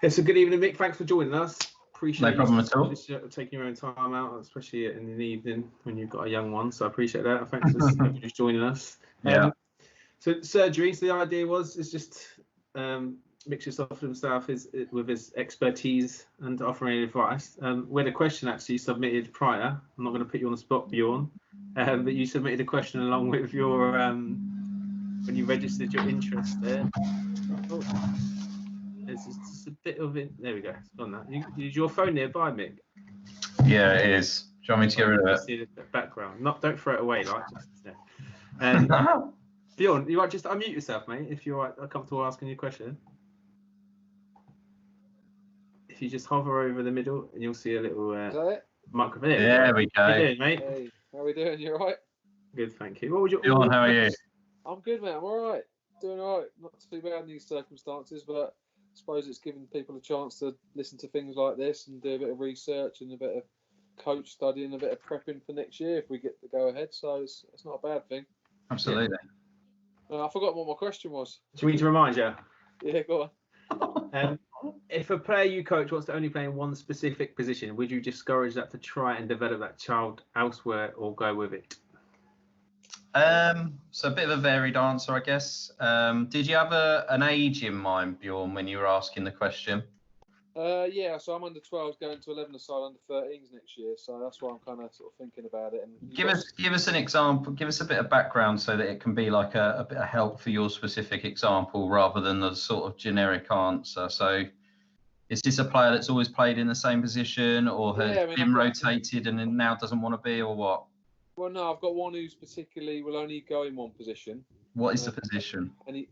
It's a good evening, Mick. Thanks for joining us. Appreciate No problem at all. Taking your own time out, especially in the evening when you've got a young one. So I appreciate that. Thanks for just joining us. Yeah. So surgery. So the idea is just mix yourself himself with his expertise and offering advice. We had a question actually submitted prior. I'm not going to put you on the spot, Bjorn, but you submitted a question along with your when you registered your interest there. There's just a bit of it. There we go. It's gone now. Is your phone nearby, Mick? Yeah, it is. Do you want me to get rid of it? See the background. Don't throw it away. Like just. Bjorn, you might just unmute yourself, mate, if you're comfortable asking your question. If you just hover over the middle, and you'll see a little microphone. There we go. How you doing, mate? Hey, how are we doing? You all right? Good, thank you. What would you? Bjorn, how are you? I'm good, mate. I'm all right. Doing all right. Not too bad in these circumstances, but I suppose it's giving people a chance to listen to things like this and do a bit of research and a bit of coach study and a bit of prepping for next year if we get to go ahead. So it's not a bad thing. Absolutely. I forgot what my question was. Do you need to remind you? Yeah, go on. If a player you coach wants to only play in one specific position, would you discourage that to try and develop that child elsewhere or go with it? So a bit of a varied answer, I guess. Did you have an age in mind, Bjorn, when you were asking the question? Yeah, so I'm under 12s going to 11 aside under 13s next year, so that's why I'm kind of sort of thinking about it. And give us an example, give us a bit of background so that it can be like a bit of help for your specific example rather than the sort of generic answer. So is this a player that's always played in the same position or has been rotated and now doesn't want to be, or what? Well, no, I've got one who's particularly will only go in one position. What is the position? And he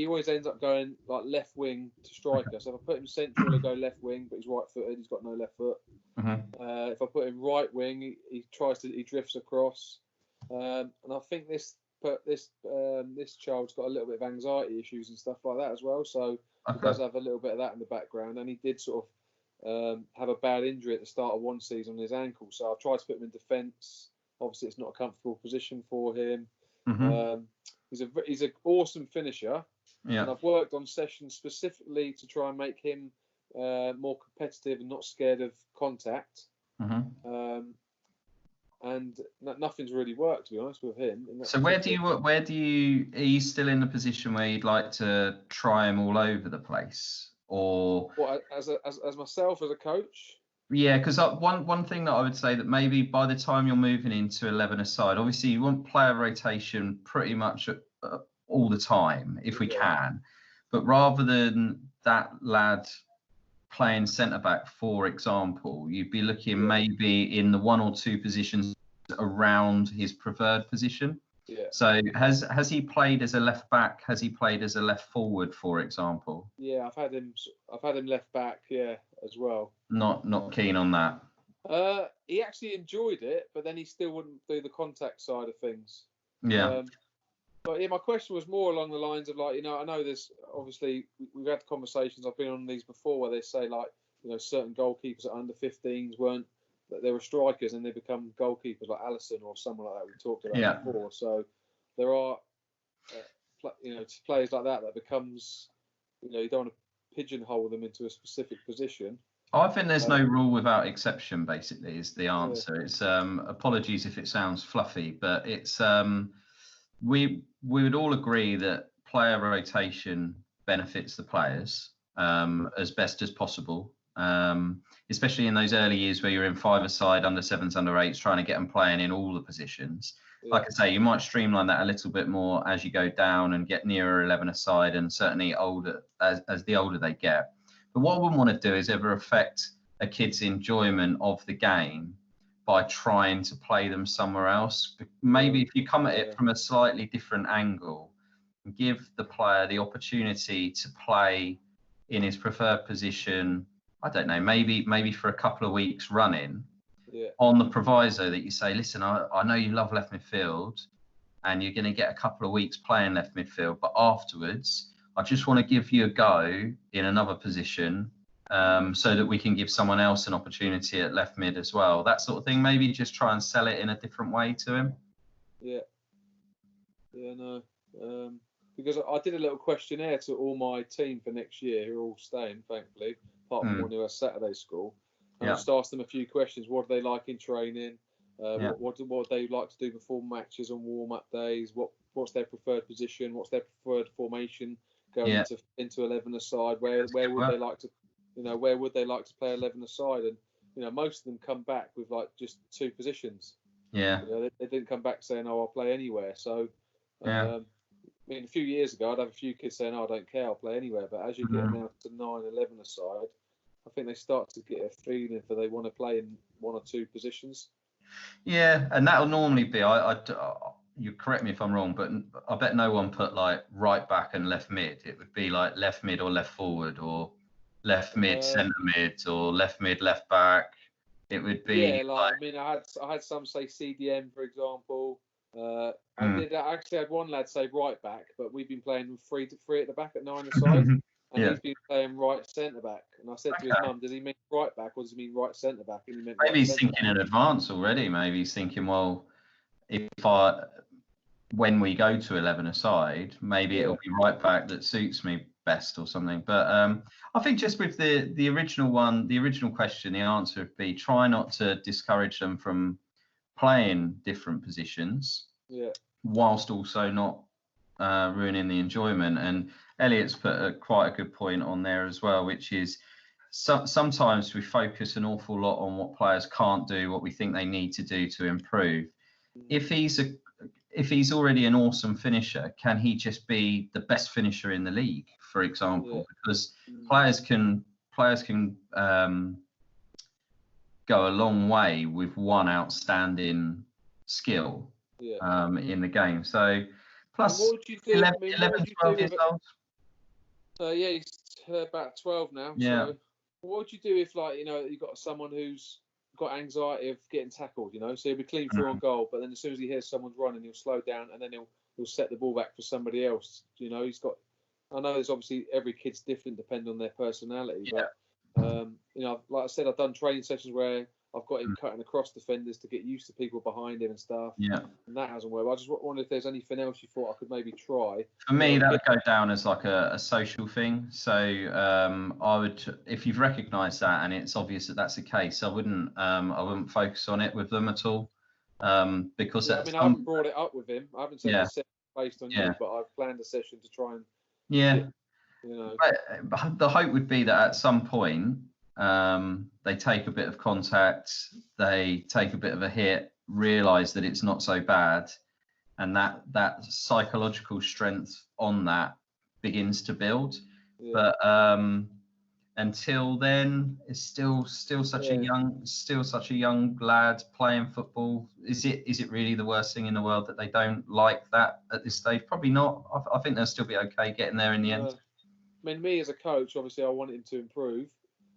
always ends up going like left wing to striker. So if I put him central, he'll go left wing, but he's right footed. He's got no left foot. If I put him right wing, he drifts across. And I think this child's got a little bit of anxiety issues and stuff like that as well. So he does have a little bit of that in the background. And he did sort of have a bad injury at the start of one season on his ankle. So I tried to put him in defence. Obviously, it's not a comfortable position for him. He's an awesome finisher. Yeah. And I've worked on sessions specifically to try and make him more competitive and not scared of contact. And nothing's really worked, to be honest, with him. So where do you? Are you still in the position where you'd like to try him all over the place, or what, as myself as a coach? Yeah, because one thing that I would say that maybe by the time you're moving into 11 aside, obviously you want player rotation pretty much all the time if we can, but rather than that lad playing centre back, for example, you'd be looking maybe in the one or two positions around his preferred position. Yeah. So has he played as a left back? Has he played as a left forward, for example? Yeah, I've had him left back, as well. Not keen on that. He actually enjoyed it, but then he still wouldn't do the contact side of things. Yeah. But yeah, my question was more along the lines of like, I know there's obviously we've had conversations. I've been on these before where they say like, certain goalkeepers at under 15s weren't. They were strikers and they become goalkeepers like Allison or someone like that we talked about before. So there are, players like that becomes, you don't want to pigeonhole them into a specific position. I think there's no rule without exception, basically, is the answer. It's apologies if it sounds fluffy, but it's we would all agree that player rotation benefits the players as best as possible. Especially in those early years where you're in 5-a-side, under 7s, under 8s, trying to get them playing in all the positions. Like I say, you might streamline that a little bit more as you go down and get nearer 11-a-side, and certainly older as the older they get. But what I wouldn't want to do is ever affect a kid's enjoyment of the game by trying to play them somewhere else. Maybe if you come at it from a slightly different angle, give the player the opportunity to play in his preferred position, I don't know, maybe for a couple of weeks running, on the proviso that you say, listen, I know you love left midfield and you're going to get a couple of weeks playing left midfield, but afterwards, I just want to give you a go in another position so that we can give someone else an opportunity at left mid as well. That sort of thing. Maybe just try and sell it in a different way to him. Yeah. Yeah, no. because I did a little questionnaire to all my team for next year, who are all staying, thankfully, apart from one who has Saturday school. And I just asked them a few questions. What do they like in training? What do they like to do before matches on warm-up days? What's their preferred position? What's their preferred formation going into 11-a-side? Where would they like to, where would they like to play 11-a-side? And most of them come back with like just 2 positions. Yeah. They didn't come back saying, "Oh, I'll play anywhere." So, I mean, a few years ago, I'd have a few kids saying, "Oh, I don't care, I'll play anywhere." But as you get now to 9, 11-a-side, I think they start to get a feeling if they want to play in 1 or 2 positions. Yeah, and that'll normally be. You correct me if I'm wrong, but I bet no one put like right back and left mid. It would be like left mid or left forward, or left mid centre mid, or left mid left back. It would be. Yeah, like I mean, I had some say CDM, for example. I actually had one lad say right back, but we've been playing with 3 at the back at 9-a-side, and he's been playing right centre back. And I said to his mum, "Does he mean right back or does he mean right centre back?" And he meant maybe he's thinking in advance already. Maybe he's thinking, well, when we go to 11-a-side, maybe it'll be right back that suits me best or something. But I think just with the original question, the answer would be try not to discourage them from playing different positions, whilst also not ruining the enjoyment. And Elliot's put quite a good point on there as well, which is sometimes we focus an awful lot on what players can't do, what we think they need to do to improve. If he's already an awesome finisher, can he just be the best finisher in the league, for example? Because players can go a long way with one outstanding skill in the game. So plus 11, 12 years old. He's about 12 now. Yeah. So what would you do if, like, you've got someone who's got anxiety of getting tackled, so he'll be clean through on goal, but then as soon as he hears someone's running, he'll slow down and then he'll set the ball back for somebody else. I know there's obviously every kid's different depending on their personality, but like I said, I've done training sessions where I've got him cutting across defenders to get used to people behind him and stuff. Yeah. And that hasn't worked. I just wonder if there's anything else you thought I could maybe try. For me, that would go down as like a social thing. So I would, if you've recognised that and it's obvious that that's the case, I wouldn't focus on it with them at all. Because I haven't brought it up with him. I haven't said it's based on you, but I've planned a session to try and. Yeah. But the hope would be that at some point, they take a bit of contact, they take a bit of a hit, realise that it's not so bad, and that psychological strength on that begins to build. But until then, it's still such a young lad playing football. Is it really the worst thing in the world that they don't like that at this stage? Probably not. I think they'll still be okay getting there in the end. I mean, me as a coach, obviously I want him to improve.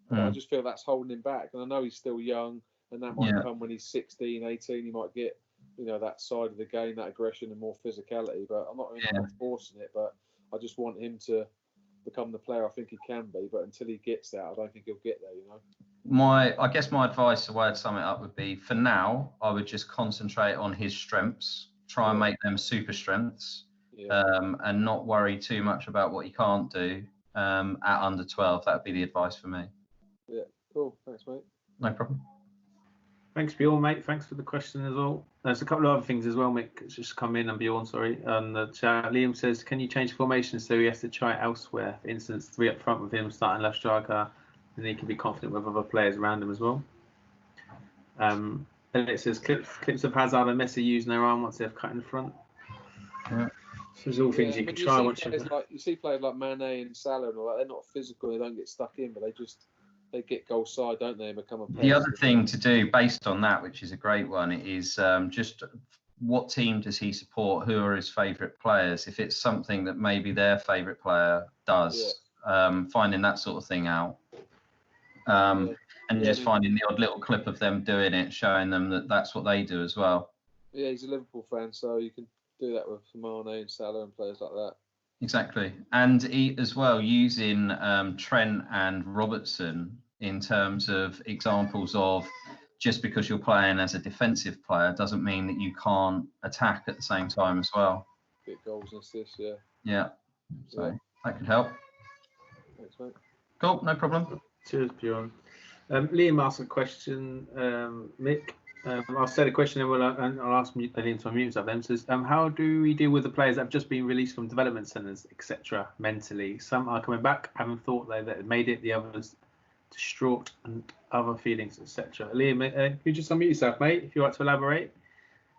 I just feel that's holding him back, and I know he's still young, and that might come when he's 16, 18. He might get, that side of the game, that aggression and more physicality. But I'm not really forcing it. But I just want him to become the player I think he can be. But until he gets that, I don't think he'll get there. I guess my advice, the way I'd sum it up, would be for now, I would just concentrate on his strengths, try and make them super strengths, and not worry too much about what he can't do at under 12. That would be the advice for me. Yeah, cool. Thanks, mate. No problem. Thanks, Bjorn, mate. Thanks for the question as well. There's a couple of other things as well, Mick. It's just come in, and Bjorn, sorry. On the chat, Liam says, can you change formation so he has to try it elsewhere? For instance, 3 up front with him starting left striker, and he can be confident with other players around him as well. And it says clips of Hazard and Messi using their arm once they've cut in front. Yeah. So there's all things you can try. You see players like Mane and Salah and all that. They're not physical. They don't get stuck in, but they get goal side, don't they? And become a. The other thing to do based on that, which is a great one, is just what team does he support? Who are his favourite players? If it's something that maybe their favourite player does, finding that sort of thing out. And just finding the odd little clip of them doing it, showing them that that's what they do as well. Yeah, he's a Liverpool fan, so you can do that with Mane and Salah and players like that. Exactly. And as well, using Trent and Robertson in terms of examples of just because you're playing as a defensive player doesn't mean that you can't attack at the same time as well. Get goals and assists, Yeah. So that could help. Thanks, mate. Cool, no problem. Cheers, Bjorn. Liam asked a question, Mick. I'll say the question and I'll ask Liam to unmute himself then. Says, how do we deal with the players that have just been released from development centres, etc. mentally? Some are coming back, having thought they made it, the others distraught and other feelings, etc. Liam, you just unmute yourself, mate, if you'd like to elaborate.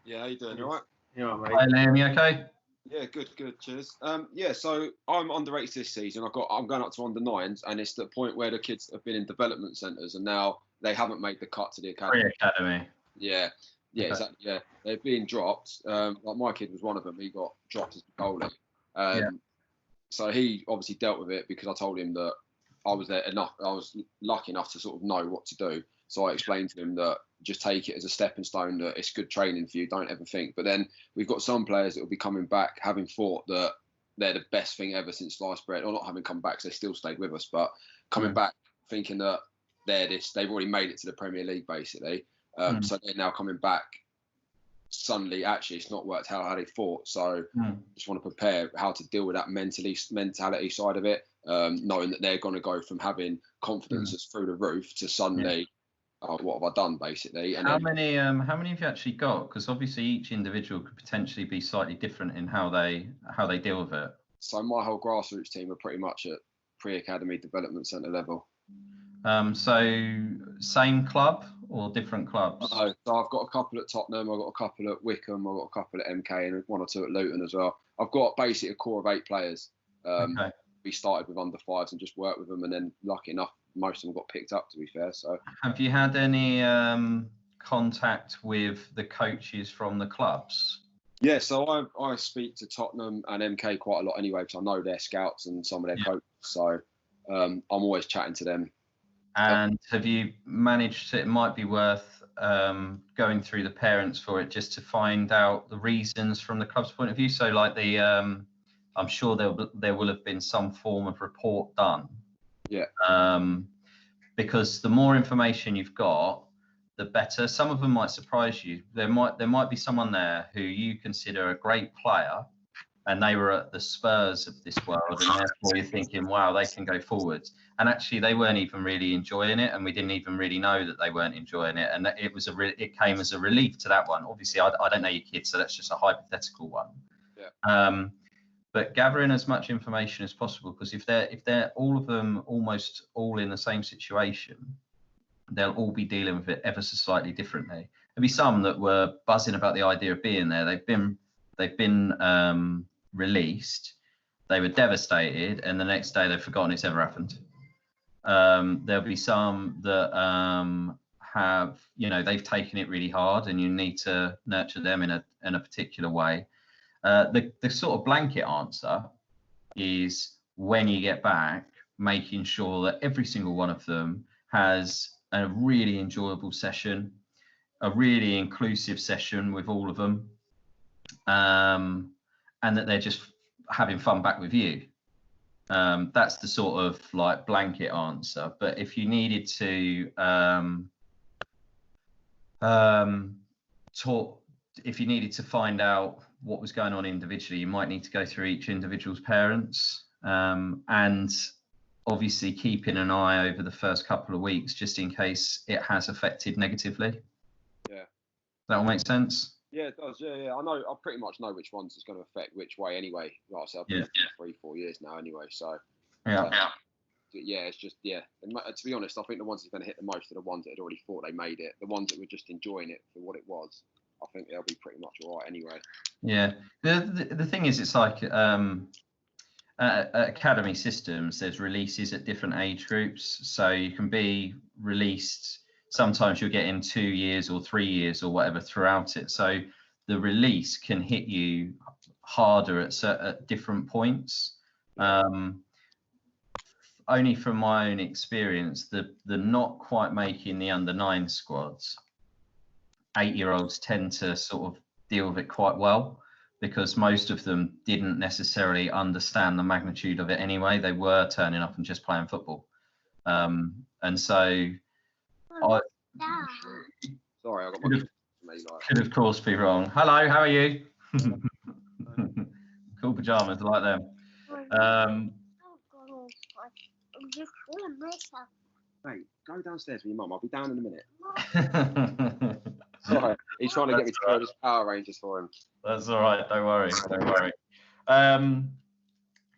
Yeah, how you doing? You all right? You all right, Hi, mate? Liam, you okay? Yeah, good, cheers. Yeah, so I'm under-8s this season. I'm going up to under-9s, and it's the point where the kids have been in development centres, and now they haven't made the cut to the academy. Pre-academy. Yeah, Okay. exactly. Yeah, they're being dropped. Like my kid was one of them. He got dropped as a goalie. So he obviously dealt with it because I told him that I was there enough. I was lucky enough to sort of know what to do. So I explained to him that just take it as a stepping stone, that it's good training for you. Don't ever think. But then we've got some players that will be coming back having thought that they're the best thing ever since sliced bread, or not having come back because they still stayed with us, but coming back thinking that they've already made it to the Premier League basically. So they're now coming back. Suddenly, actually, it's not worked out how they thought. So just want to prepare how to deal with that mentality side of it, knowing that they're going to go from having confidence that's through the roof to suddenly, oh, what have I done, basically. And how many have you actually got? Because obviously each individual could potentially be slightly different in how they deal with it. So my whole grassroots team are pretty much at pre-academy development centre level. So same club or different clubs? So I've got a couple at Tottenham, I've got a couple at Wickham, I've got a couple at MK, and 1 or 2 at Luton as well. I've got basically a core of 8 players. Okay. We started with under 5s and just worked with them, and then lucky enough, most of them got picked up, to be fair. So have you had any contact with the coaches from the clubs? Yeah, so I speak to Tottenham and MK quite a lot anyway, because I know their scouts and some of their coaches. So I'm always chatting to them. And have you managed to, it might be worth going through the parents for it just to find out the reasons from the club's point of view. So like I'm sure there will have been some form of report done. Yeah. Because the more information you've got, the better. Some of them might surprise you. There might be someone there who you consider a great player, and they were at the Spurs of this world, and therefore you're thinking, wow, they can go forwards. And actually, they weren't even really enjoying it, and we didn't even really know that they weren't enjoying it. And it came as a relief to that one. Obviously, I don't know your kids, so that's just a hypothetical one. Yeah. But gathering as much information as possible, because if they're all of them almost all in the same situation, they'll all be dealing with it ever so slightly differently. There'll be some that were buzzing about the idea of being there. They've been released. They were devastated, and the next day they've forgotten it's ever happened. There'll be some that have, they've taken it really hard, and you need to nurture them in a particular way. The sort of blanket answer is, when you get back, making sure that every single one of them has a really enjoyable session, a really inclusive session with all of them, and that they're just having fun back with you. That's the sort of like blanket answer. But if you needed to find out what was going on individually, you might need to go through each individual's parents, and obviously keeping an eye over the first couple of weeks, just in case it has affected negatively. Yeah. That will make sense? Yeah, it does. Yeah. I pretty much know which ones it's going to affect which way anyway. Like I said, I've been 3-4 years now anyway. So it's just, And to be honest, I think the ones that are going to hit the most are the ones that had already thought they made it. The ones that were just enjoying it for what it was, I think they'll be pretty much all right anyway. Yeah. The thing is, it's like academy systems, there's releases at different age groups. So you can be released, sometimes you'll get in 2 years or 3 years or whatever throughout it. So the release can hit you harder at different points. Only from my own experience, the not quite making the under-9 squads, 8-year-olds tend to sort of deal with it quite well, because most of them didn't necessarily understand the magnitude of it anyway. They were turning up and just playing football. And so sorry, I got could of course be wrong. Hello, how are you? Cool pajamas, I like them. Mate, go downstairs with your mum. I'll be down in a minute. Sorry, he's trying to get me to throw his Power Rangers for him. That's all right. Don't worry. Don't worry.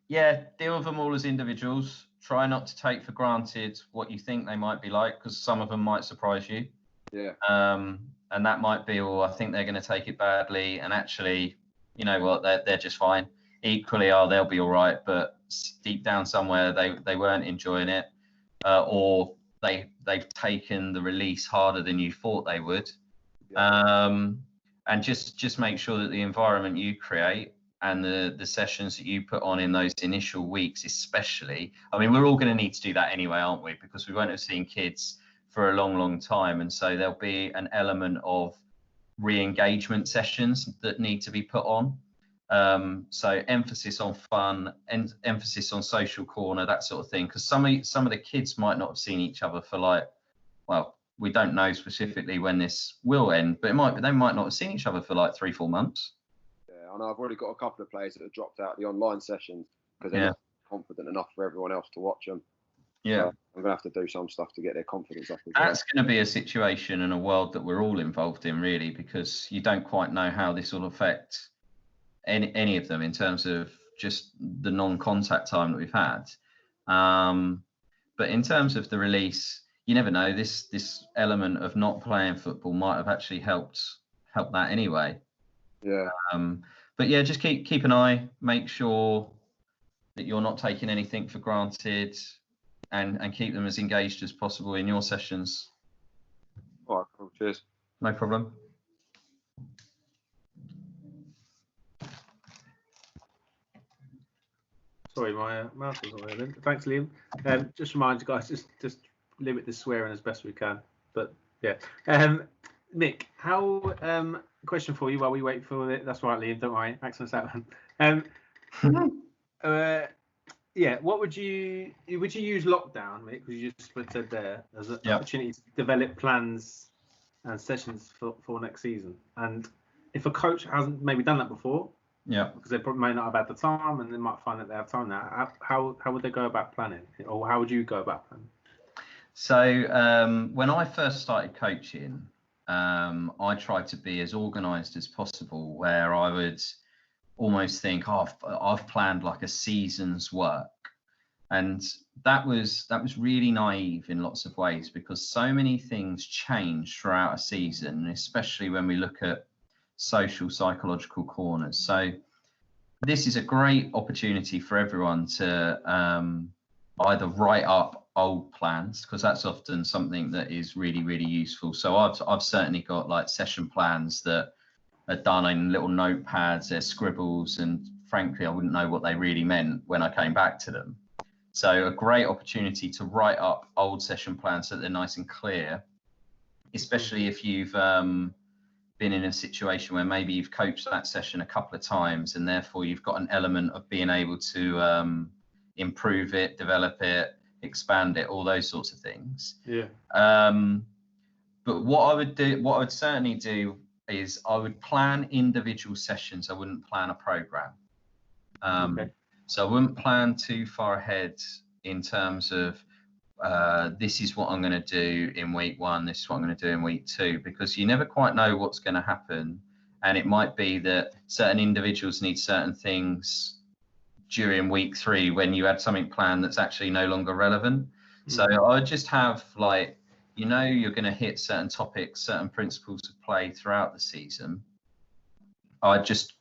Yeah, deal with them all as individuals. Try not to take for granted what you think they might be like, because some of them might surprise you. Yeah. And that might be, well, I think they're going to take it badly, and actually, you know what, they're just fine. Equally, they'll be all right, but deep down somewhere they weren't enjoying it, or they've taken the release harder than you thought they would. Yeah. And just make sure that the environment you create and the sessions that you put on in those initial weeks, especially, I mean, we're all going to need to do that anyway, aren't we? Because we won't have seen kids for a long time, and so there'll be an element of re-engagement sessions that need to be put on. So emphasis on fun and emphasis on social corner, that sort of thing, because some of the kids might not have seen each other for, like, well, we don't know specifically when this will end, but they might not have seen each other for like 3-4 months. Yeah, I know. I've already got a couple of players that have dropped out of the online sessions because they're not confident enough for everyone else to watch them. Yeah, so I'm gonna have to do some stuff to get their confidence up. That's going to be a situation and a world that we're all involved in, really, because you don't quite know how this will affect any of them in terms of just the non-contact time that we've had. But in terms of the release, you never know. This element of not playing football might have actually helped that anyway. Yeah. But yeah, just keep an eye. Make sure that you're not taking anything for granted, and keep them as engaged as possible in your sessions. All right, cool. Cheers. No problem. Sorry, my mouse was not there. Thanks, Liam. Just remind you guys, just limit the swearing as best we can. But yeah, Mick, how? Question for you while we wait for it. That's right, Liam. Don't worry, accents that one. Yeah, what would you use lockdown, Mick? Because you just said there as an opportunity to develop plans and sessions for next season. And if a coach hasn't maybe done that before, because they probably may not have had the time, and they might find that they have time now, how would they go about planning, or how would you go about planning? So when I first started coaching, I tried to be as organised as possible, where I would almost think, I've planned like a season's work, and that was really naive in lots of ways, because so many things change throughout a season, especially when we look at social psychological corners. So this is a great opportunity for everyone to either write up old plans, because that's often something that is really, really useful. So I've certainly got like session plans that are done in little notepads, they're scribbles, and frankly I wouldn't know what they really meant when I came back to them. So a great opportunity to write up old session plans so that they're nice and clear, especially if you've been in a situation where maybe you've coached that session a couple of times, and therefore you've got an element of being able to improve it, develop it, expand it, all those sorts of things. Yeah. But what I would certainly do is I would plan individual sessions. I wouldn't plan a program. Okay. So I wouldn't plan too far ahead in terms of this is what I'm going to do in week 1, this is what I'm going to do in week 2, because you never quite know what's going to happen. And it might be that certain individuals need certain things during week 3 when you had something planned that's actually no longer relevant. So I just have, like, you're going to hit certain topics, certain principles of play throughout the season. I just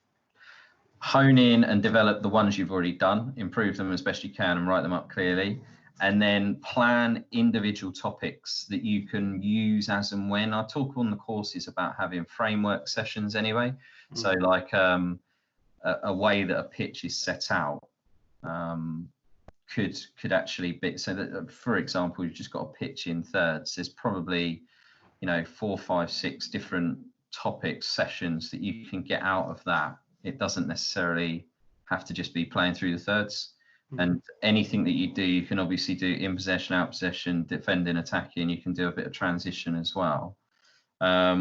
hone in and develop the ones you've already done, improve them as best you can, and write them up clearly. And then plan individual topics that you can use as and when. I talk on the courses about having framework sessions anyway. So like a way that a pitch is set out could actually be, so that, for example, you've just got a pitch in thirds. There's probably 4, 5, 6 different topics, sessions that you can get out of that. It doesn't necessarily have to just be playing through the thirds. And anything that you do, you can obviously do in possession, out possession, defending, attacking. You can do a bit of transition as well. I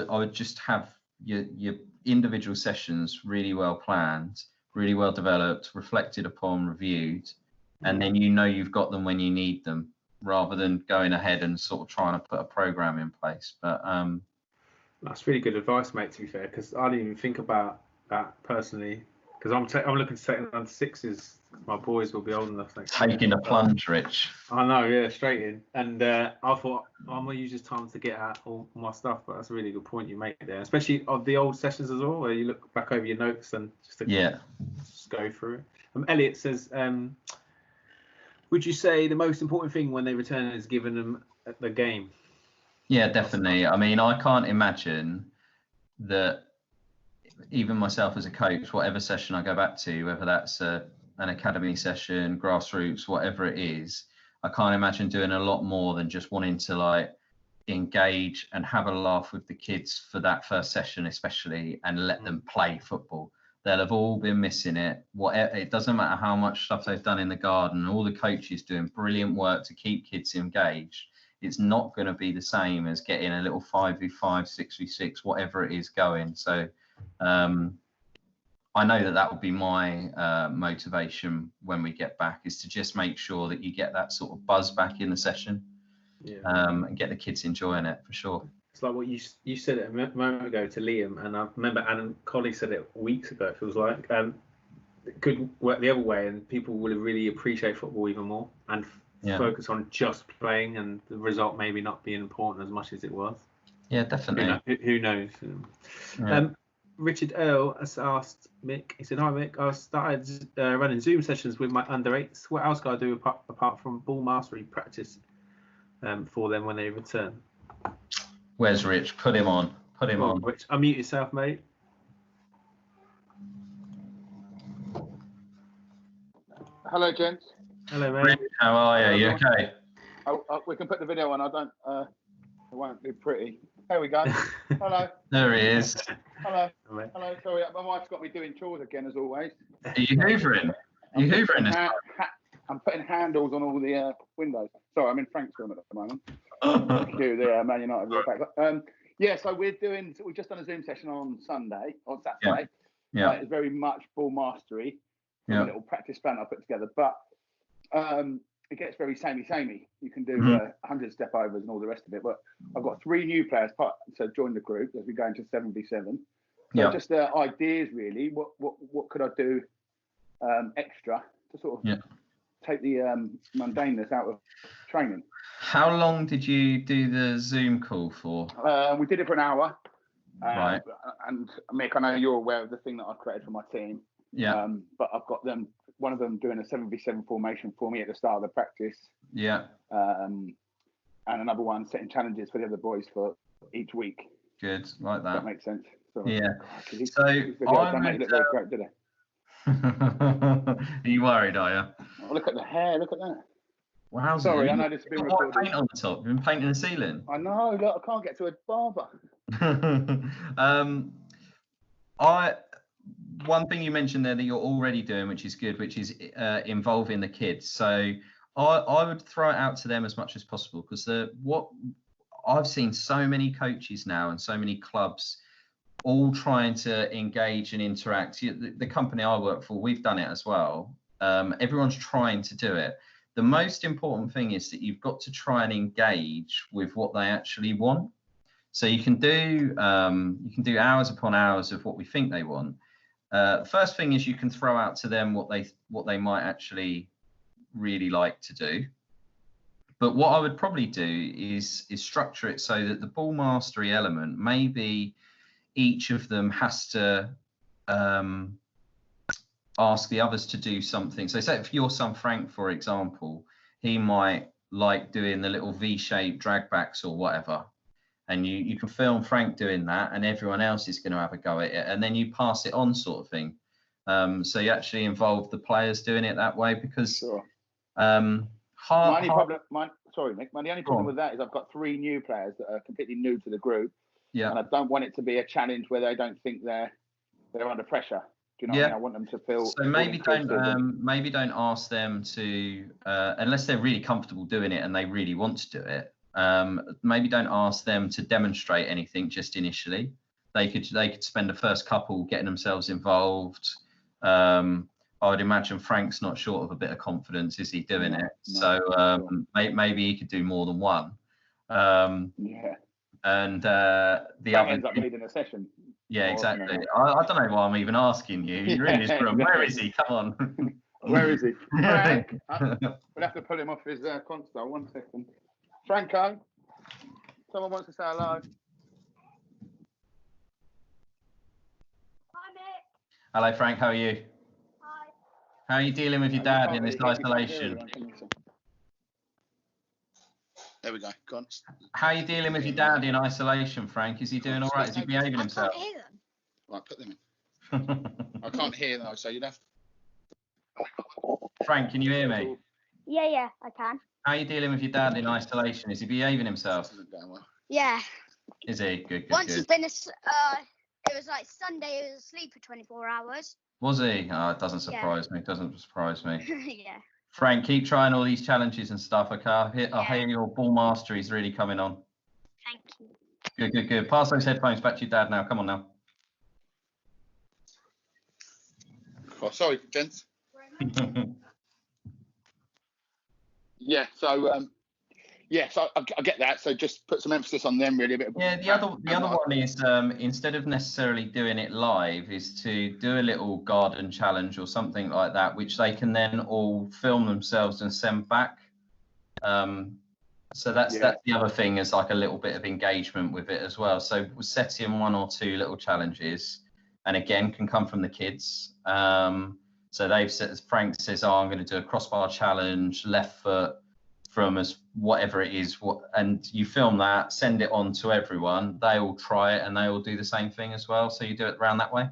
would just have your individual sessions really well planned, really well developed, reflected upon, reviewed, and then you've got them when you need them, rather than going ahead and sort of trying to put a program in place. But that's really good advice, mate, to be fair, because I didn't even think about that personally, because I'm looking to take under sixes. My boys will be old enough. Taking a plunge, Rich. I know, yeah, straight in. And I thought I'm gonna use this time to get out all my stuff. But that's a really good point you make there, especially of the old sessions as well, where you look back over your notes and just go through it. Elliot says, would you say the most important thing when they return is giving them the game? Yeah, definitely. I mean, I can't imagine that even myself as a coach, whatever session I go back to, whether that's an academy session, grassroots, whatever it is, I can't imagine doing a lot more than just wanting to like engage and have a laugh with the kids for that first session, especially, and let them play football. They'll have all been missing it. It doesn't matter how much stuff they've done in the garden, all the coaches doing brilliant work to keep kids engaged. It's not going to be the same as getting a little 5v5, 6v6, whatever it is going. So I know that would be my motivation when we get back, is to just make sure that you get that sort of buzz back in the session, and get the kids enjoying it for sure. It's like what you said it a moment ago to Liam, and I remember Anna Colley said it weeks ago. It feels like it could work the other way, and people will really appreciate football even more and focus on just playing, and the result maybe not being important as much as it was. Yeah, definitely. Who knows? Yeah. Richard Earl has asked Mick. He said, "Hi Mick, I started running Zoom sessions with my under-8s. What else can I do apart from ball mastery practice for them when they return?" Where's Rich? Put him on. Put him on. Rich, unmute yourself, mate. Hello, gents. Hello, mate. Rich, how are you? You okay? We can put the video on. It won't be pretty. There we go. Hello. There he is. Hello. Hello. Sorry, my wife's got me doing chores again, as always. Are you hoovering? Are you hoovering this? I'm putting handles on all the windows. Sorry, I'm in Frankfurt at the moment. Cue the Man United. So we've just done a Zoom session on Saturday. Yeah. It's very much ball mastery. Yeah. A little practice plan I put together, but it gets very samey. You can do 100 step overs and all the rest of it. But I've got 3 new players so join the group as we go into 7v7. So just ideas really. What could I do extra to sort of take the mundaneness out of training? How long did you do the Zoom call for? We did it for an hour. Right. And Mick, I know you're aware of the thing that I've created for my team. Yeah. But I've got one of them doing a 7v7 formation for me at the start of the practice. Yeah. And another one setting challenges for the other boys for each week. Good, like that. That makes sense. So, yeah. So I look very great, did Are you worried, are you? Oh, look at the hair, look at that. Wow. Sorry, I know this has been recorded. Paint on the top. You've been painting the ceiling. I know, look, I can't get to a barber. One thing you mentioned there that you're already doing, which is good, which is involving the kids. So I would throw it out to them as much as possible, because what I've seen so many coaches now and so many clubs all trying to engage and interact. The company I work for, we've done it as well. Everyone's trying to do it. The most important thing is that you've got to try and engage with what they actually want. So you can do hours upon hours of what we think they want. First thing is you can throw out to them what they might actually really like to do. But what I would probably do is structure it so that the ball mastery element, maybe each of them has to ask the others to do something. So say for your son Frank, for example, he might like doing the little V-shaped drag backs or whatever. And you can film Frank doing that, and everyone else is going to have a go at it, and then you pass it on, sort of thing. So you actually involve the players doing it that way, because Sorry, Nick. The only problem with that is I've got 3 new players that are completely new to the group, and I don't want it to be a challenge where they don't think they're under pressure. Do you know what I mean? I want them to feel. So maybe don't ask them to unless they're really comfortable doing it and they really want to do it. Maybe don't ask them to demonstrate anything just initially. they could spend the first couple getting themselves involved. I would imagine Frank's not short of a bit of confidence. Is he doing it? So maybe he could do more than one. And the Frank other ends up leading a session. Yeah, exactly. I don't know why I'm even asking you. You're in his room. Where is he? Come on. Where is he? Frank. We'll have to pull him off his console. 1 second. Franco. Someone wants to say hello. Hi, Mick. Hello, Frank. How are you? Hi. How are you dealing with your dad in this isolation? There we go. Go on. How are you dealing with your dad in isolation, Frank? Is he doing all right? Is he behaving himself? I can't hear them. Right, put them in. I can't hear though, so you'd have. Frank, can you hear me? Yeah, I can. How are you dealing with your dad in isolation? Is he behaving himself? Yeah. Is he? Good. Once he's been, it was like Sunday, he was asleep for 24 hours. Was he? Oh, it doesn't surprise me. It doesn't surprise me. Yeah. Frank, keep trying all these challenges and stuff, okay? I hear your ball mastery is really coming on. Thank you. Good. Pass those headphones back to your dad now. Come on now. Oh, sorry, gents. So I get that. So just put some emphasis on them, really. The other one is instead of necessarily doing it live, is to do a little garden challenge or something like that, which they can then all film themselves and send back. So that's the other thing, is like a little bit of engagement with it as well. So we're setting 1 or 2 little challenges, and again can come from the kids. So they've said, as Frank says, I'm going to do a crossbar challenge, left foot from as whatever it is, and you film that, send it on to everyone. They all try it and they all do the same thing as well. So you do it around that way.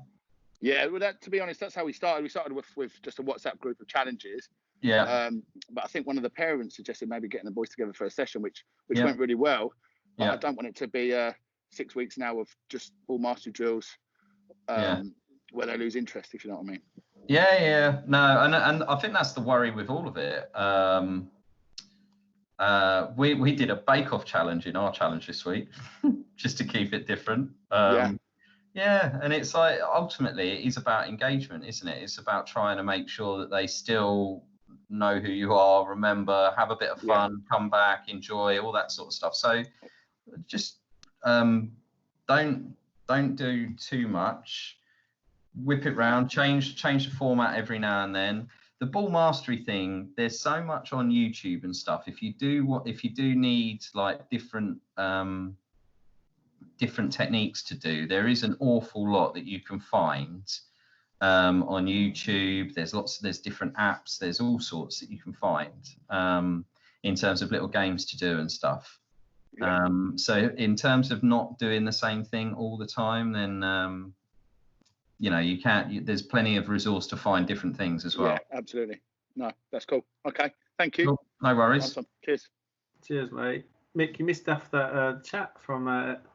Yeah, well, to be honest, that's how we started. We started with just a WhatsApp group of challenges. Yeah. But I think one of the parents suggested maybe getting the boys together for a session, which went really well. But I don't want it to be 6 weeks now of just all mastery drills where they lose interest, if you know what I mean. Yeah. No, and I think that's the worry with all of it. We did a bake-off challenge in our challenge this week, just to keep it different. Yeah, and it's like, ultimately it is about engagement, isn't it? It's about trying to make sure that they still know who you are, remember, have a bit of fun, come back, enjoy, all that sort of stuff. So just don't do too much. Whip it round, change the format every now and then. The ball mastery thing, there's so much on YouTube and stuff. If you do need like different techniques to do, there is an awful lot that you can find on YouTube. There's different apps, there's all sorts that you can find in terms of little games to do and stuff. So in terms of not doing the same thing all the time, then you can't. There's plenty of resource to find different things as well. Yeah, absolutely. No, that's cool. Okay, thank you. Cool. No worries. Awesome. Cheers, mate. Mick, you missed off that chat from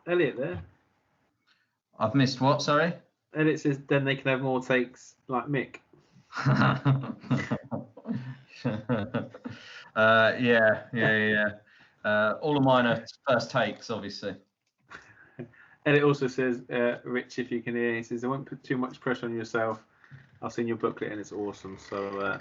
Elliot there. I've missed what? Sorry. Elliot says then they can have more takes like Mick. Yeah. All of mine are first takes, obviously. And it also says, Rich, if you can hear, he says, I won't put too much pressure on yourself. I've seen your booklet and it's awesome. So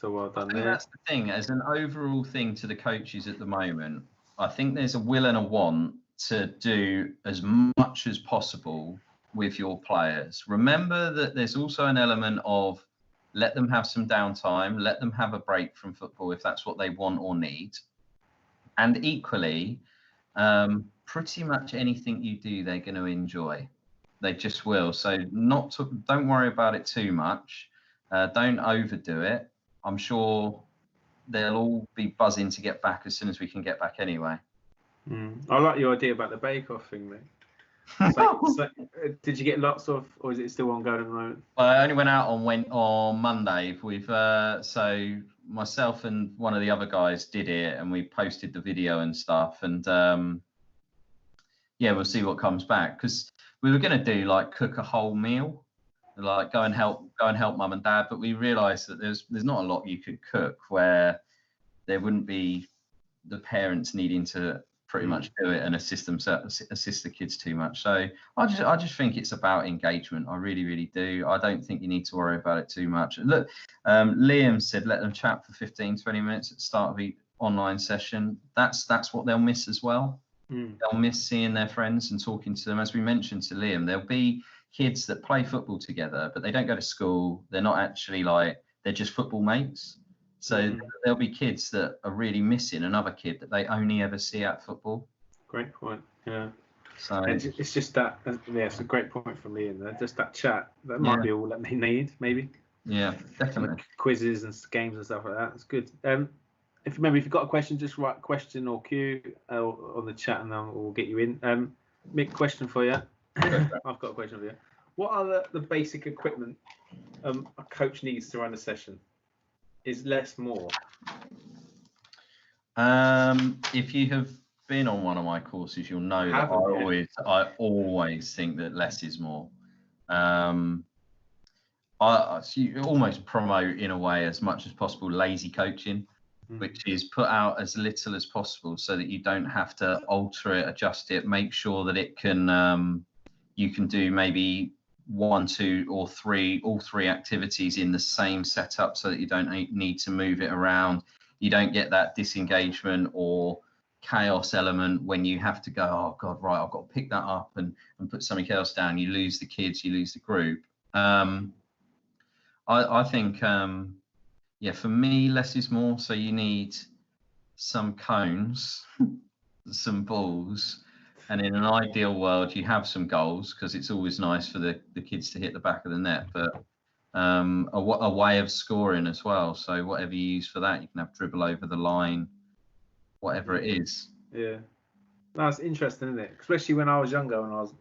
well done there. That's the thing. As an overall thing to the coaches at the moment, I think there's a will and a want to do as much as possible with your players. Remember that there's also an element of let them have some downtime, let them have a break from football if that's what they want or need. And equally, pretty much anything you do, they're going to enjoy. They just will. So don't worry about it too much. Don't overdo it. I'm sure they'll all be buzzing to get back as soon as we can get back anyway. I like your idea about the bake-off thing, mate. So, did you get lots of, or is it still ongoing at the moment? Well, I only went out on Monday. We've so myself and one of the other guys did it, and we posted the video and stuff. And we'll see what comes back, because we were going to do like cook a whole meal, like go and help mum and dad, but we realised that there's not a lot you could cook where there wouldn't be the parents needing to pretty much do it and assist the kids too much. So I just think it's about engagement. I really, really do. I don't think you need to worry about it too much. Look, Liam said let them chat for 15, 20 minutes at the start of the online session. That's what they'll miss as well. They'll miss seeing their friends and talking to them. As we mentioned to Liam, there'll be kids that play football together, but they don't go to school. They're not actually they're just football mates. So there'll be kids that are really missing another kid that they only ever see at football. Great point. Yeah. So it's just that. Yeah, it's a great point from Ian there. Just that chat. That might be all that they need, maybe. Yeah, definitely. Like quizzes and games and stuff like that. It's good. If you've got a question, just write question or Q on the chat, and then we'll get you in. Mick, question for you. I've got a question for you. What are the basic equipment a coach needs to run a session? Is less more? If you have been on one of my courses, you'll know that I always think that less is more. You almost promote in a way as much as possible lazy coaching, which is put out as little as possible so that you don't have to alter it, adjust it, make sure that it can you can do maybe 1, 2 or 3, all 3 activities in the same setup so that you don't need to move it around. You don't get that disengagement or chaos element when you have to go, oh God, right, I've got to pick that up and put something else down. You lose the kids, you lose the group. I think, for me, less is more. So you need some cones, some balls, and in an ideal world, you have some goals because it's always nice for the kids to hit the back of the net, but a way of scoring as well. So whatever you use for that, you can have dribble over the line, whatever it is. Yeah. That's interesting, isn't it? Especially when I was younger, when I was